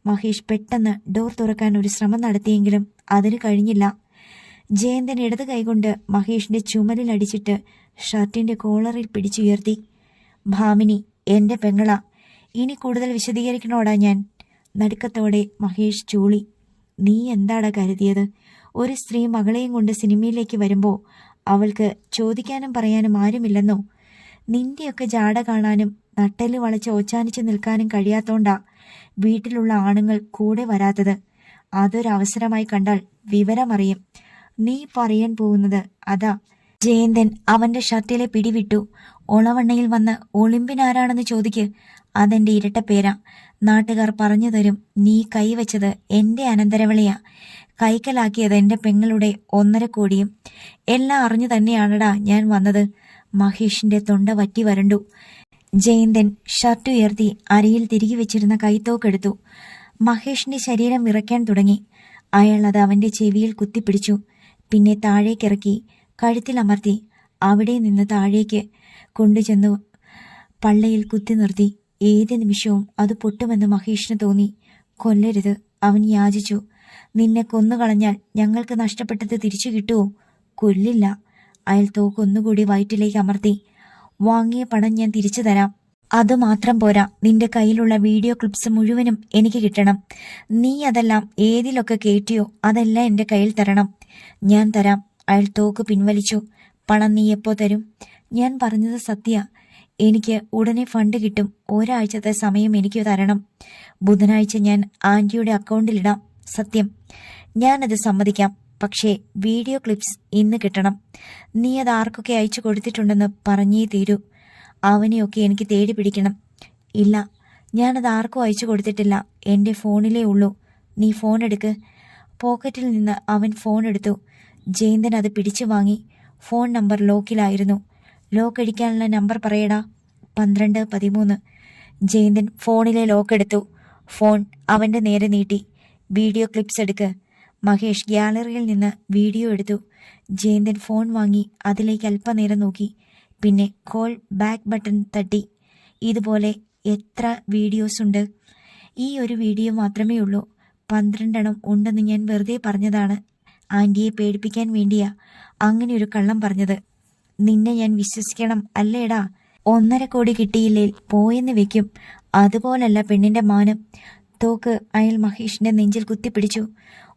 മഹേഷ് പെട്ടെന്ന് ഡോർ തുറക്കാൻ ഒരു ശ്രമം നടത്തിയെങ്കിലും അതിന് കഴിഞ്ഞില്ല. ജയന്തൻ ഇടത് കൈകൊണ്ട് മഹേഷിന്റെ ചുമലിൽ അടിച്ചിട്ട് ഷർട്ടിന്റെ കോളറിൽ പിടിച്ചുയർത്തി. ഭാമിനി എന്റെ പെങ്ങളാ. ഇനി കൂടുതൽ വിശദീകരിക്കണോടാ ഞാൻ? നടുക്കത്തോടെ മഹേഷ് ചൂളി. നീ എന്താടാ കരുതിയത്? ഒരു സ്ത്രീ മകളെയും കൊണ്ട് സിനിമയിലേക്ക് വരുമ്പോൾ അവൾക്ക് ചോദിക്കാനും പറയാനും ആരുമില്ലെന്നോ? നിന്റെയൊക്കെ ജാട കാണാനും നട്ടെല്ല് വളച്ച് ഓച്ചാനിച്ച് നിൽക്കാനും കഴിയാത്തോണ്ടാ വീട്ടിലുള്ള ആണുങ്ങൾ കൂടെ വരാത്തത്. അതൊരവസരമായി കണ്ടാൽ വിവരമറിയും. നീ പറയാൻ പോകുന്നത് അതാ. ജയന്തൻ അവന്റെ ഷർട്ടിലെ പിടിവിട്ടു. ഒളവണ്ണയിൽ വന്ന് ഒളിമ്പിനാരാണെന്ന് ചോദിക്ക്. അതെന്റെ ഇരട്ട പേരാ. നാട്ടുകാർ പറഞ്ഞു തരും. നീ കൈവച്ചത് എന്റെ അനന്തരവളിയാ. കൈക്കലാക്കിയത് എന്റെ പെങ്ങളുടെ 1.5 കോടിയും. എല്ലാം അറിഞ്ഞു തന്നെയാണടാ ഞാൻ വന്നത്. മഹേഷിന്റെ തൊണ്ട വറ്റി വരണ്ടു. ജയന്തൻ ഷർട്ട് ഉയർത്തി അരയിൽ തിരികെ വെച്ചിരുന്ന കൈത്തോക്കെടുത്തു. മഹേഷിന്റെ ശരീരം വിറയ്ക്കാൻ തുടങ്ങി. അയാൾ അത് അവന്റെ ചെവിയിൽ കുത്തിപ്പിടിച്ചു. പിന്നെ താഴേക്കിറക്കി കഴുത്തിലമർത്തി അവിടെ നിന്ന് താഴേക്ക് കൊണ്ടുചെന്നു പള്ളയിൽ കുത്തി നിർത്തി. ഏത് നിമിഷവും അത് പൊട്ടുമെന്ന് മഹേഷിന് തോന്നി. കൊല്ലരുത്, അവൻ യാചിച്ചു. നിന്നെ കൊന്നുകളഞ്ഞാൽ ഞങ്ങൾക്ക് നഷ്ടപ്പെട്ടത് തിരിച്ചു കിട്ടുമോ? കൊല്ലില്ല. അയാൾ തോക്കൊന്നുകൂടി വയറ്റിലേക്ക് അമർത്തി. വാങ്ങിയ പണം ഞാൻ തിരിച്ചു തരാം. അതുമാത്രം പോരാ, നിന്റെ കയ്യിലുള്ള വീഡിയോ ക്ലിപ്സ് മുഴുവനും എനിക്ക് കിട്ടണം. നീ അതെല്ലാം ഏതിലൊക്കെ കേറ്റിയോ അതെല്ലാം എന്റെ കയ്യിൽ തരണം. ഞാൻ തരാം. അയാൾ തോക്ക് പിൻവലിച്ചു. പണം നീ എപ്പോ തരും? ഞാൻ പറഞ്ഞത് സത്യ. എനിക്ക് ഉടനെ ഫണ്ട് കിട്ടും. ഒരാഴ്ചത്തെ സമയം എനിക്ക് തരണം. ബുധനാഴ്ച ഞാൻ ആന്റിയുടെ അക്കൗണ്ടിലിടാം. സത്യം. ഞാനത് സമ്മതിക്കാം. പക്ഷേ വീഡിയോ ക്ലിപ്സ് ഇന്ന് കിട്ടണം. നീ അത് ആർക്കൊക്കെ അയച്ചു കൊടുത്തിട്ടുണ്ടെന്ന് പറഞ്ഞേ തീരൂ. അവനെയൊക്കെ എനിക്ക് തേടി പിടിക്കണം. ഇല്ല, ഞാനത് ആർക്കും അയച്ചു കൊടുത്തിട്ടില്ല. എൻ്റെ ഫോണിലേ ഉള്ളൂ. നീ ഫോൺ എടുക്ക്. പോക്കറ്റിൽ നിന്ന് അവൻ ഫോൺ എടുത്തു. ജയന്തൻ അത് പിടിച്ചു വാങ്ങി. ഫോൺ നമ്പർ ലോക്കിലായിരുന്നു. ലോക്ക് അടിക്കാനുള്ള നമ്പർ പറയടാ. 1213. ജയന്തൻ ഫോണിലെ ലോക്കെടുത്തു. ഫോൺ അവന്റെ നേരെ നീട്ടി. വീഡിയോ ക്ലിപ്സ് എടുക്ക്. മഹേഷ് ഗ്യാലറിയിൽ നിന്ന് വീഡിയോ എടുത്തു. ജയന്തൻ ഫോൺ വാങ്ങി അതിലേക്ക് അല്പനേരം നോക്കി. പിന്നെ കോൾ ബാക്ക് ബട്ടൺ തട്ടി. ഇതുപോലെ എത്ര വീഡിയോസ് ഉണ്ട്? ഈ ഒരു വീഡിയോ മാത്രമേ ഉള്ളൂ. 12 എണ്ണം ഉണ്ടെന്ന് ഞാൻ വെറുതെ പറഞ്ഞതാണ്. ആന്റിയെ പേടിപ്പിക്കാൻ വേണ്ടിയാ അങ്ങനെ ഒരു കള്ളം പറഞ്ഞത്. നിന്നെ ഞാൻ വിശ്വസിക്കണം അല്ലേടാ? 1.5 കോടി കിട്ടിയില്ലേ പോയെന്ന് വെക്കും. അതുപോലല്ല പെണ്ണിന്റെ മാനം. തോക്ക് അയാൾ മഹേഷിന്റെ നെഞ്ചിൽ കുത്തിപ്പിടിച്ചു.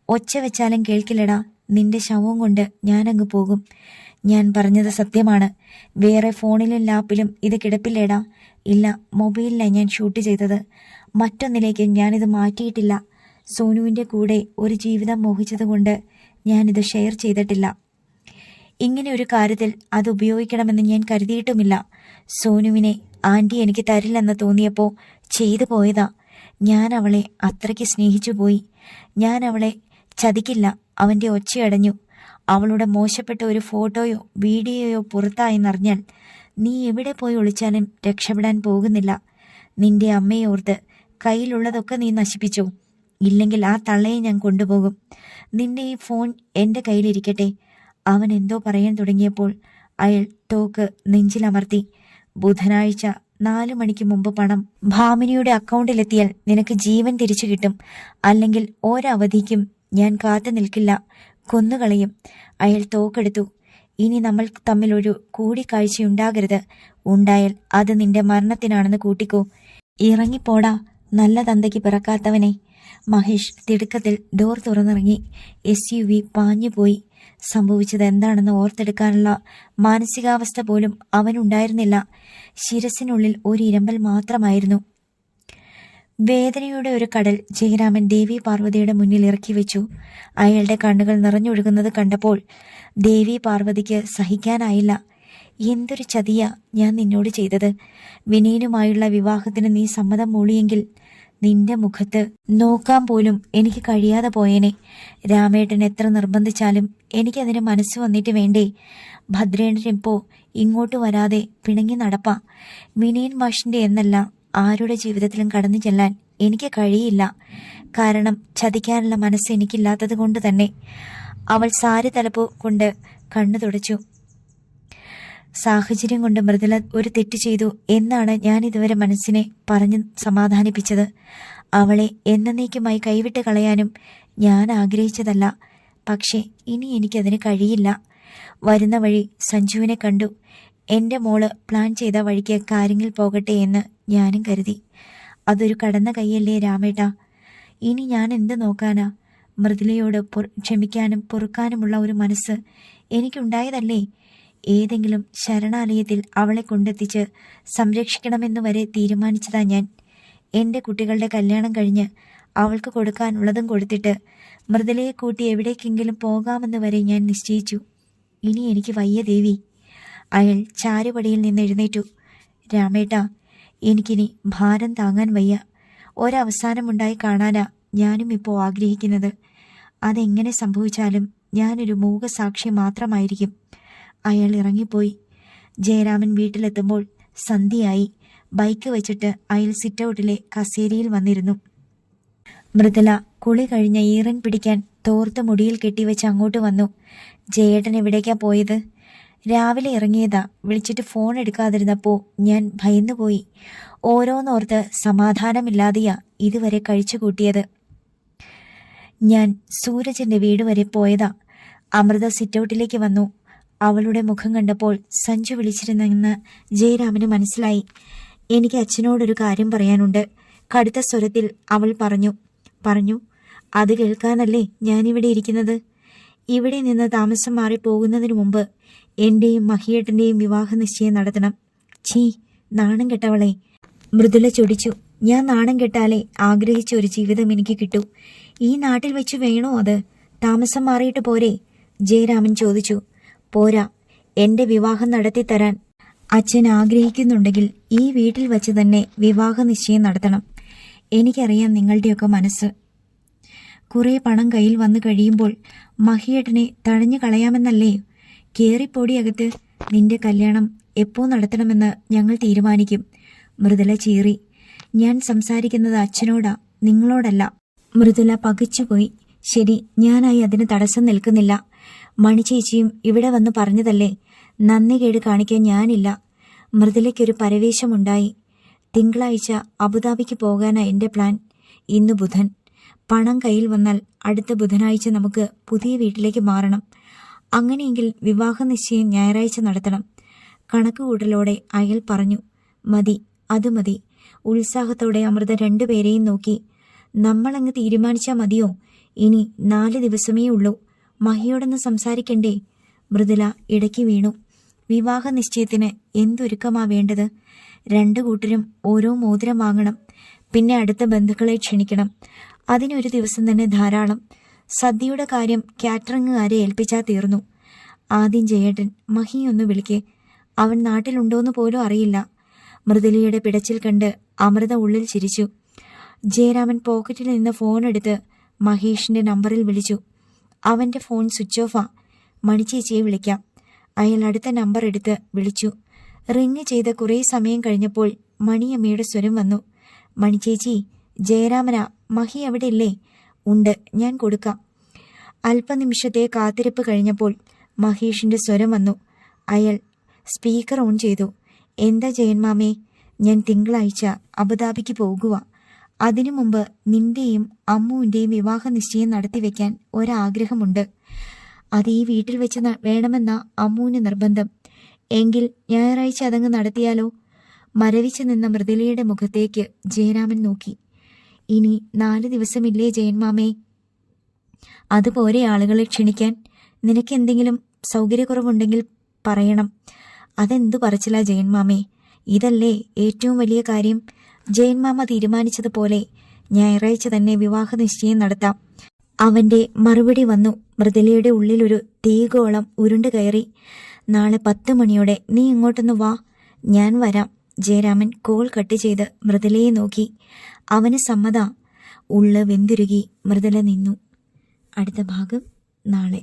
ഒച്ച വെച്ചാലും കേൾക്കില്ലടാ. നിന്റെ ശവവും കൊണ്ട് ഞാനങ്ങ് പോകും. ഞാൻ പറഞ്ഞത് സത്യമാണ്. വേറെ ഫോണിലും ലാപ്പിലും ഇത് കിടപ്പില്ലേടാ? ഇല്ല, മൊബൈലിലാണ് ഞാൻ ഷൂട്ട് ചെയ്തത്. മറ്റൊന്നിലേക്ക് ഞാനിത് മാറ്റിയിട്ടില്ല. സോനുവിൻ്റെ കൂടെ ഒരു ജീവിതം മോഹിച്ചതുകൊണ്ട് ഞാനിത് ഷെയർ ചെയ്തിട്ടില്ല. ഇങ്ങനെ ഒരു കാര്യത്തിൽ അത് ഉപയോഗിക്കണമെന്ന് ഞാൻ കരുതിയിട്ടുമില്ല. സോനുവിനെ ആൻറ്റി എനിക്ക് തരില്ലെന്ന് തോന്നിയപ്പോൾ ചെയ്തു പോയതാ. ഞാൻ അവളെ അത്രയ്ക്ക് സ്നേഹിച്ചു പോയി. ഞാൻ അവളെ ചതിക്കില്ല. അവൻ്റെ ഒച്ചയടഞ്ഞു. അവളുടെ മോശപ്പെട്ട ഒരു ഫോട്ടോയോ വീഡിയോയോ പുറത്തായെന്നറിഞ്ഞാൽ നീ എവിടെ പോയി ഒളിച്ചാലും രക്ഷപ്പെടാൻ പോകുന്നില്ല. നിന്റെ അമ്മയെ ഓർത്ത് കയ്യിലുള്ളതൊക്കെ നീ നശിപ്പിച്ചോ? ഇല്ലെങ്കിൽ ആ തള്ളയെ ഞാൻ കൊണ്ടുപോകും. നിന്റെ ഈ ഫോൺ എൻ്റെ കയ്യിലിരിക്കട്ടെ. അവൻ എന്തോ പറയാൻ തുടങ്ങിയപ്പോൾ അയാൾ തോക്ക് നെഞ്ചിലമർത്തി. ബുധനാഴ്ച 4 മണിക്ക് മുമ്പ് പണം ഭാമിനിയുടെ അക്കൗണ്ടിലെത്തിയാൽ നിനക്ക് ജീവൻ തിരിച്ചു കിട്ടും. അല്ലെങ്കിൽ ഒരവധിക്കും ഞാൻ കാത്തു നിൽക്കില്ല, കൊന്നുകളയും. അയാൾ തോക്കെടുത്തു. ഇനി നമ്മൾ തമ്മിലൊരു കൂടിക്കാഴ്ചയുണ്ടാകരുത്. ഉണ്ടായാൽ അത് നിന്റെ മരണത്തിനാണെന്ന് കൂട്ടിക്കോ. ഇറങ്ങിപ്പോടാ, നല്ല തന്തയ്ക്ക് പിറക്കാത്തവനെ. മഹേഷ് തിടുക്കത്തിൽ ഡോർ തുറന്നിറങ്ങി. SUV പാഞ്ഞുപോയി. സംഭവിച്ചത് എന്താണെന്ന് ഓർത്തെടുക്കാനുള്ള മാനസികാവസ്ഥ പോലും അവനുണ്ടായിരുന്നില്ല. ശിരസിനുള്ളിൽ ഒരു ഇരമ്പൽ മാത്രമായിരുന്നു. വേദനയുടെ ഒരു കടൽ ജയരാമൻ ദേവി പാർവതിയുടെ മുന്നിൽ ഇറക്കി വെച്ചു. അയാളുടെ കണ്ണുകൾ നിറഞ്ഞൊഴുകുന്നത് കണ്ടപ്പോൾ ദേവി പാർവതിക്ക് സഹിക്കാനായില്ല. എന്തൊരു ചതിയാ ഞാൻ നിന്നോട് ചെയ്തത്. വിനീനുമായുള്ള വിവാഹത്തിന് നീ സമ്മതം മൂളിയെങ്കിൽ നിന്റെ മുഖത്ത് നോക്കാൻ പോലും എനിക്ക് കഴിയാതെ പോയേനെ. രാമേട്ടൻ എത്ര നിർബന്ധിച്ചാലും എനിക്കതിന് മനസ്സ് വന്നിട്ട് വേണ്ടേ. ഭദ്രേട്ടനിപ്പോ ഇങ്ങോട്ട് വരാതെ പിണങ്ങി നടപ്പാ. വിനീൻ മാഷിന്റെ എന്നല്ല ആരുടെ ജീവിതത്തിലും കടന്നു ചെല്ലാൻ എനിക്ക് കഴിയില്ല. കാരണം ചതിക്കാനുള്ള മനസ്സ് എനിക്കില്ലാത്തത് കൊണ്ട് തന്നെ. അവൾ സാരി തലപ്പു കൊണ്ട് കണ്ണു തുടച്ചു. സാഹചര്യം കൊണ്ട് മൃദുല ഒരു തെറ്റ് ചെയ്തു എന്നാണ് ഞാൻ ഇതുവരെ മനസ്സിനെ പറഞ്ഞ് സമാധാനിപ്പിച്ചത്. അവളെ എന്നേക്കുമായി കൈവിട്ട് കളയാനും ഞാൻ ആഗ്രഹിച്ചതല്ല. പക്ഷേ ഇനി എനിക്കതിന് കഴിയില്ല. വരുന്ന വഴി സഞ്ജുവിനെ കണ്ടു. എൻ്റെ മോള് പ്ലാൻ ചെയ്ത വഴിക്ക് കാര്യങ്ങൾ പോകട്ടെ എന്ന് ഞാനും കരുതി. അതൊരു കടന്ന കൈയല്ലേ രാമേട്ടാ. ഇനി ഞാൻ എന്ത് നോക്കാനാ? മൃദുലയോട് ക്ഷമിക്കാനും പൊറുക്കാനുമുള്ള ഒരു മനസ്സ് എനിക്കുണ്ടായതല്ലേ. ഏതെങ്കിലും ശരണാലയത്തിൽ അവളെ കൊണ്ടെത്തിച്ച് സംരക്ഷിക്കണമെന്ന് വരെ തീരുമാനിച്ചതാ ഞാൻ. എൻ്റെ കുട്ടികളുടെ കല്യാണം കഴിഞ്ഞ് അവൾക്ക് കൊടുക്കാനുള്ളതും കൊടുത്തിട്ട് മൃദുലയെ കൂട്ടി എവിടേക്കെങ്കിലും പോകാമെന്ന് വരെ ഞാൻ നിശ്ചയിച്ചു. ഇനി എനിക്ക് വയ്യ ദേവി. അയാൾ ചാരുപടിയിൽ നിന്ന് എഴുന്നേറ്റു. രാമേട്ടാ, എനിക്കിനി ഭാരം താങ്ങാൻ വയ്യ. ഒരവസാനമുണ്ടായി കാണാനാ ഞാനും ഇപ്പോൾ ആഗ്രഹിക്കുന്നത്. അതെങ്ങനെ സംഭവിച്ചാലും ഞാനൊരു മൂകസാക്ഷി മാത്രമായിരിക്കും. അയാൾ ഇറങ്ങിപ്പോയി. ജയരാമൻ വീട്ടിലെത്തുമ്പോൾ സന്ധ്യയായി. ബൈക്ക് വെച്ചിട്ട് അയാൾ സിറ്റൗട്ടിലെ കസേരയിൽ വന്നിരുന്നു. മൃദുല കുളി കഴിഞ്ഞ ഈറൻ പിടിക്കാൻ തോർത്ത് മുടിയിൽ കെട്ടിവെച്ച് അങ്ങോട്ട് വന്നു. ജയേട്ടൻ എവിടേക്കാ പോയത്? രാവിലെ ഇറങ്ങിയതാ. വിളിച്ചിട്ട് ഫോൺ എടുക്കാതിരുന്നപ്പോ ഞാൻ ഭയന്നുപോയി. ഓരോന്നോർത്ത് സമാധാനമില്ലാതെയാ ഇതുവരെ കഴിച്ചു കൂട്ടിയത്. ഞാൻ സൂരജിന്റെ വീട് വരെ പോയതാ. അമൃത സിറ്റൗട്ടിലേക്ക് വന്നു. അവളുടെ മുഖം കണ്ടപ്പോൾ സഞ്ജു വിളിച്ചിരുന്നെന്ന് ജയരാമന് മനസ്സിലായി. എനിക്ക് അച്ഛനോടൊരു കാര്യം പറയാനുണ്ട്, കടുത്ത സ്വരത്തിൽ അവൾ പറഞ്ഞു. അത് കേൾക്കാനല്ലേ ഞാനിവിടെ ഇരിക്കുന്നത്. ഇവിടെ നിന്ന് താമസം മാറി പോകുന്നതിന് മുമ്പ് എന്റെയും മഹിയേട്ടന്റെയും വിവാഹ നിശ്ചയം നടത്തണം. ഛീ, നാണം കെട്ടവളെ. മൃദുല ചൊടിച്ചു. ഞാൻ നാണം കെട്ടാലേ ആഗ്രഹിച്ച ഒരു ജീവിതം എനിക്ക് കിട്ടൂ. ഈ നാട്ടിൽ വെച്ച് വേണോ അത്? താമസം മാറിയിട്ട് പോരെ? ജയരാമൻ ചോദിച്ചു. പോരാ, എന്റെ വിവാഹം നടത്തിത്തരാൻ അച്ഛൻ ആഗ്രഹിക്കുന്നുണ്ടെങ്കിൽ ഈ വീട്ടിൽ വച്ച് തന്നെ വിവാഹ നിശ്ചയം നടത്തണം. എനിക്കറിയാം നിങ്ങളുടെയൊക്കെ മനസ്സ്. കുറെ പണം കയ്യിൽ വന്നു കഴിയുമ്പോൾ മഹിയേട്ടനെ തഴഞ്ഞു കളയാമെന്നല്ലേ? കേറിപ്പോടിയകത്ത്. നിന്റെ കല്യാണം എപ്പോ നടത്തണമെന്ന് ഞങ്ങൾ തീരുമാനിക്കും. മൃദുല ചീറി. ഞാൻ സംസാരിക്കുന്നത് അച്ഛനോടാ, നിങ്ങളോടല്ല. മൃദുല പകച്ചുപോയി. ശരി, ഞാനായി അതിന് തടസ്സം നിൽക്കുന്നില്ല. മണിച്ചേച്ചിയും ഇവിടെ വന്ന് പറഞ്ഞതല്ലേ. നന്ദി കേട് കാണിക്കാൻ ഞാനില്ല. മൃദുലയ്ക്കൊരു പരവേശമുണ്ടായി. തിങ്കളാഴ്ച അബുദാബിക്ക് പോകാനാ എൻ്റെ പ്ലാൻ. ഇന്ന് ബുധൻ. പണം കയ്യിൽ വന്നാൽ അടുത്ത ബുധനാഴ്ച നമുക്ക് പുതിയ വീട്ടിലേക്ക് മാറണം. അങ്ങനെയെങ്കിൽ വിവാഹ നിശ്ചയം ഞായറാഴ്ച നടത്തണം. കണക്കുകൂട്ടലോടെ അയാൾ പറഞ്ഞു. മതി, അത് മതി. ഉത്സാഹത്തോടെ അമൃത രണ്ടുപേരെയും നോക്കി. നമ്മളങ്ങ് തീരുമാനിച്ചാൽ മതിയോ? ഇനി 4 ദിവസമേ ഉള്ളൂ. മഹിയോടൊന്ന് സംസാരിക്കണ്ടേ? മൃദുല ഇടയ്ക്ക് വീണു. വിവാഹ നിശ്ചയത്തിന് എന്തൊരുക്കമാ വേണ്ടത്? 2 കൂട്ടരും ഓരോ മോതിരം വാങ്ങണം. പിന്നെ അടുത്ത ബന്ധുക്കളെ ക്ഷണിക്കണം. അതിനൊരു ദിവസം തന്നെ ധാരാളം. സദ്യയുടെ കാര്യം കാറ്ററിംഗുകാരെ ഏൽപ്പിച്ചാൽ തീർന്നു. ആദ്യം ജയേട്ടൻ മഹിയൊന്ന് വിളിക്ക്. അവൻ നാട്ടിലുണ്ടോന്ന് പോലും അറിയില്ല. മൃദുലയുടെ പിടച്ചിൽ കണ്ട് അമൃത ഉള്ളിൽ ചിരിച്ചു. ജയരാമൻ പോക്കറ്റിൽ നിന്ന് ഫോണെടുത്ത് മഹേഷിന്റെ നമ്പറിൽ വിളിച്ചു. അവന്റെ ഫോൺ സ്വിച്ച് ഓഫാ. മണിച്ചേച്ചിയെ വിളിക്കാം. അയാൾ അടുത്ത നമ്പർ എടുത്ത് വിളിച്ചു. റിങ് ചെയ്ത് കുറേ സമയം കഴിഞ്ഞപ്പോൾ മണിയമ്മയുടെ സ്വരം വന്നു. മണിച്ചേച്ചി, ജയരാമനാ. മഹി അവിടെ ഇല്ലേ? ഉണ്ട്, ഞാൻ കൊടുക്കാം. അല്പനിമിഷത്തെ കാത്തിരിപ്പ് കഴിഞ്ഞപ്പോൾ മഹേഷിന്റെ സ്വരം വന്നു. അയാൾ സ്പീക്കർ ഓൺ ചെയ്തു. എന്താ ജയന്മാമേ, ഞാൻ തിങ്കളാഴ്ച അബുദാബിക്ക് പോകുക. അതിനു മുമ്പ് നിന്റെയും അമ്മുവിന്റെയും വിവാഹ നിശ്ചയം നടത്തിവെക്കാൻ ഒരാഗ്രഹമുണ്ട്. അത് ഈ വീട്ടിൽ വെച്ച് വേണമെന്ന അമ്മുവിന് നിർബന്ധം. എങ്കിൽ ഞായറാഴ്ച അതങ്ങ് നടത്തിയാലോ? മരവിച്ചു നിന്ന മൃദുലയുടെ മുഖത്തേക്ക് ജയരാമൻ നോക്കി. ഇനി 4 ദിവസമില്ലേ ജയന്മാമേ? അതുപോലെ ആളുകളെ ക്ഷണിക്കാൻ. നിനക്കെന്തെങ്കിലും സൗകര്യക്കുറവുണ്ടെങ്കിൽ പറയണം. അതെന്തു പറച്ചില്ല ജയന്മാമേ? ഇതല്ലേ ഏറ്റവും വലിയ കാര്യം. ജയന്മാമ തീരുമാനിച്ചതുപോലെ ഞായറാഴ്ച തന്നെ വിവാഹ നിശ്ചയം നടത്താം. അവന്റെ മറുപടി വന്നു. മൃദുലയുടെ ഉള്ളിലൊരു തീഗോളം ഉരുണ്ടു കയറി. നാളെ 10 മണിയോടെ നീ ഇങ്ങോട്ടൊന്ന് വാ. ഞാൻ വരാം. ജയരാമൻ കോൾ കട്ട് ചെയ്ത് മൃദുലയെ നോക്കി. അവന് സമ്മത. ഉള്ള് വെന്തുരുകി മൃദുല നിന്നു. അടുത്ത ഭാഗം നാളെ.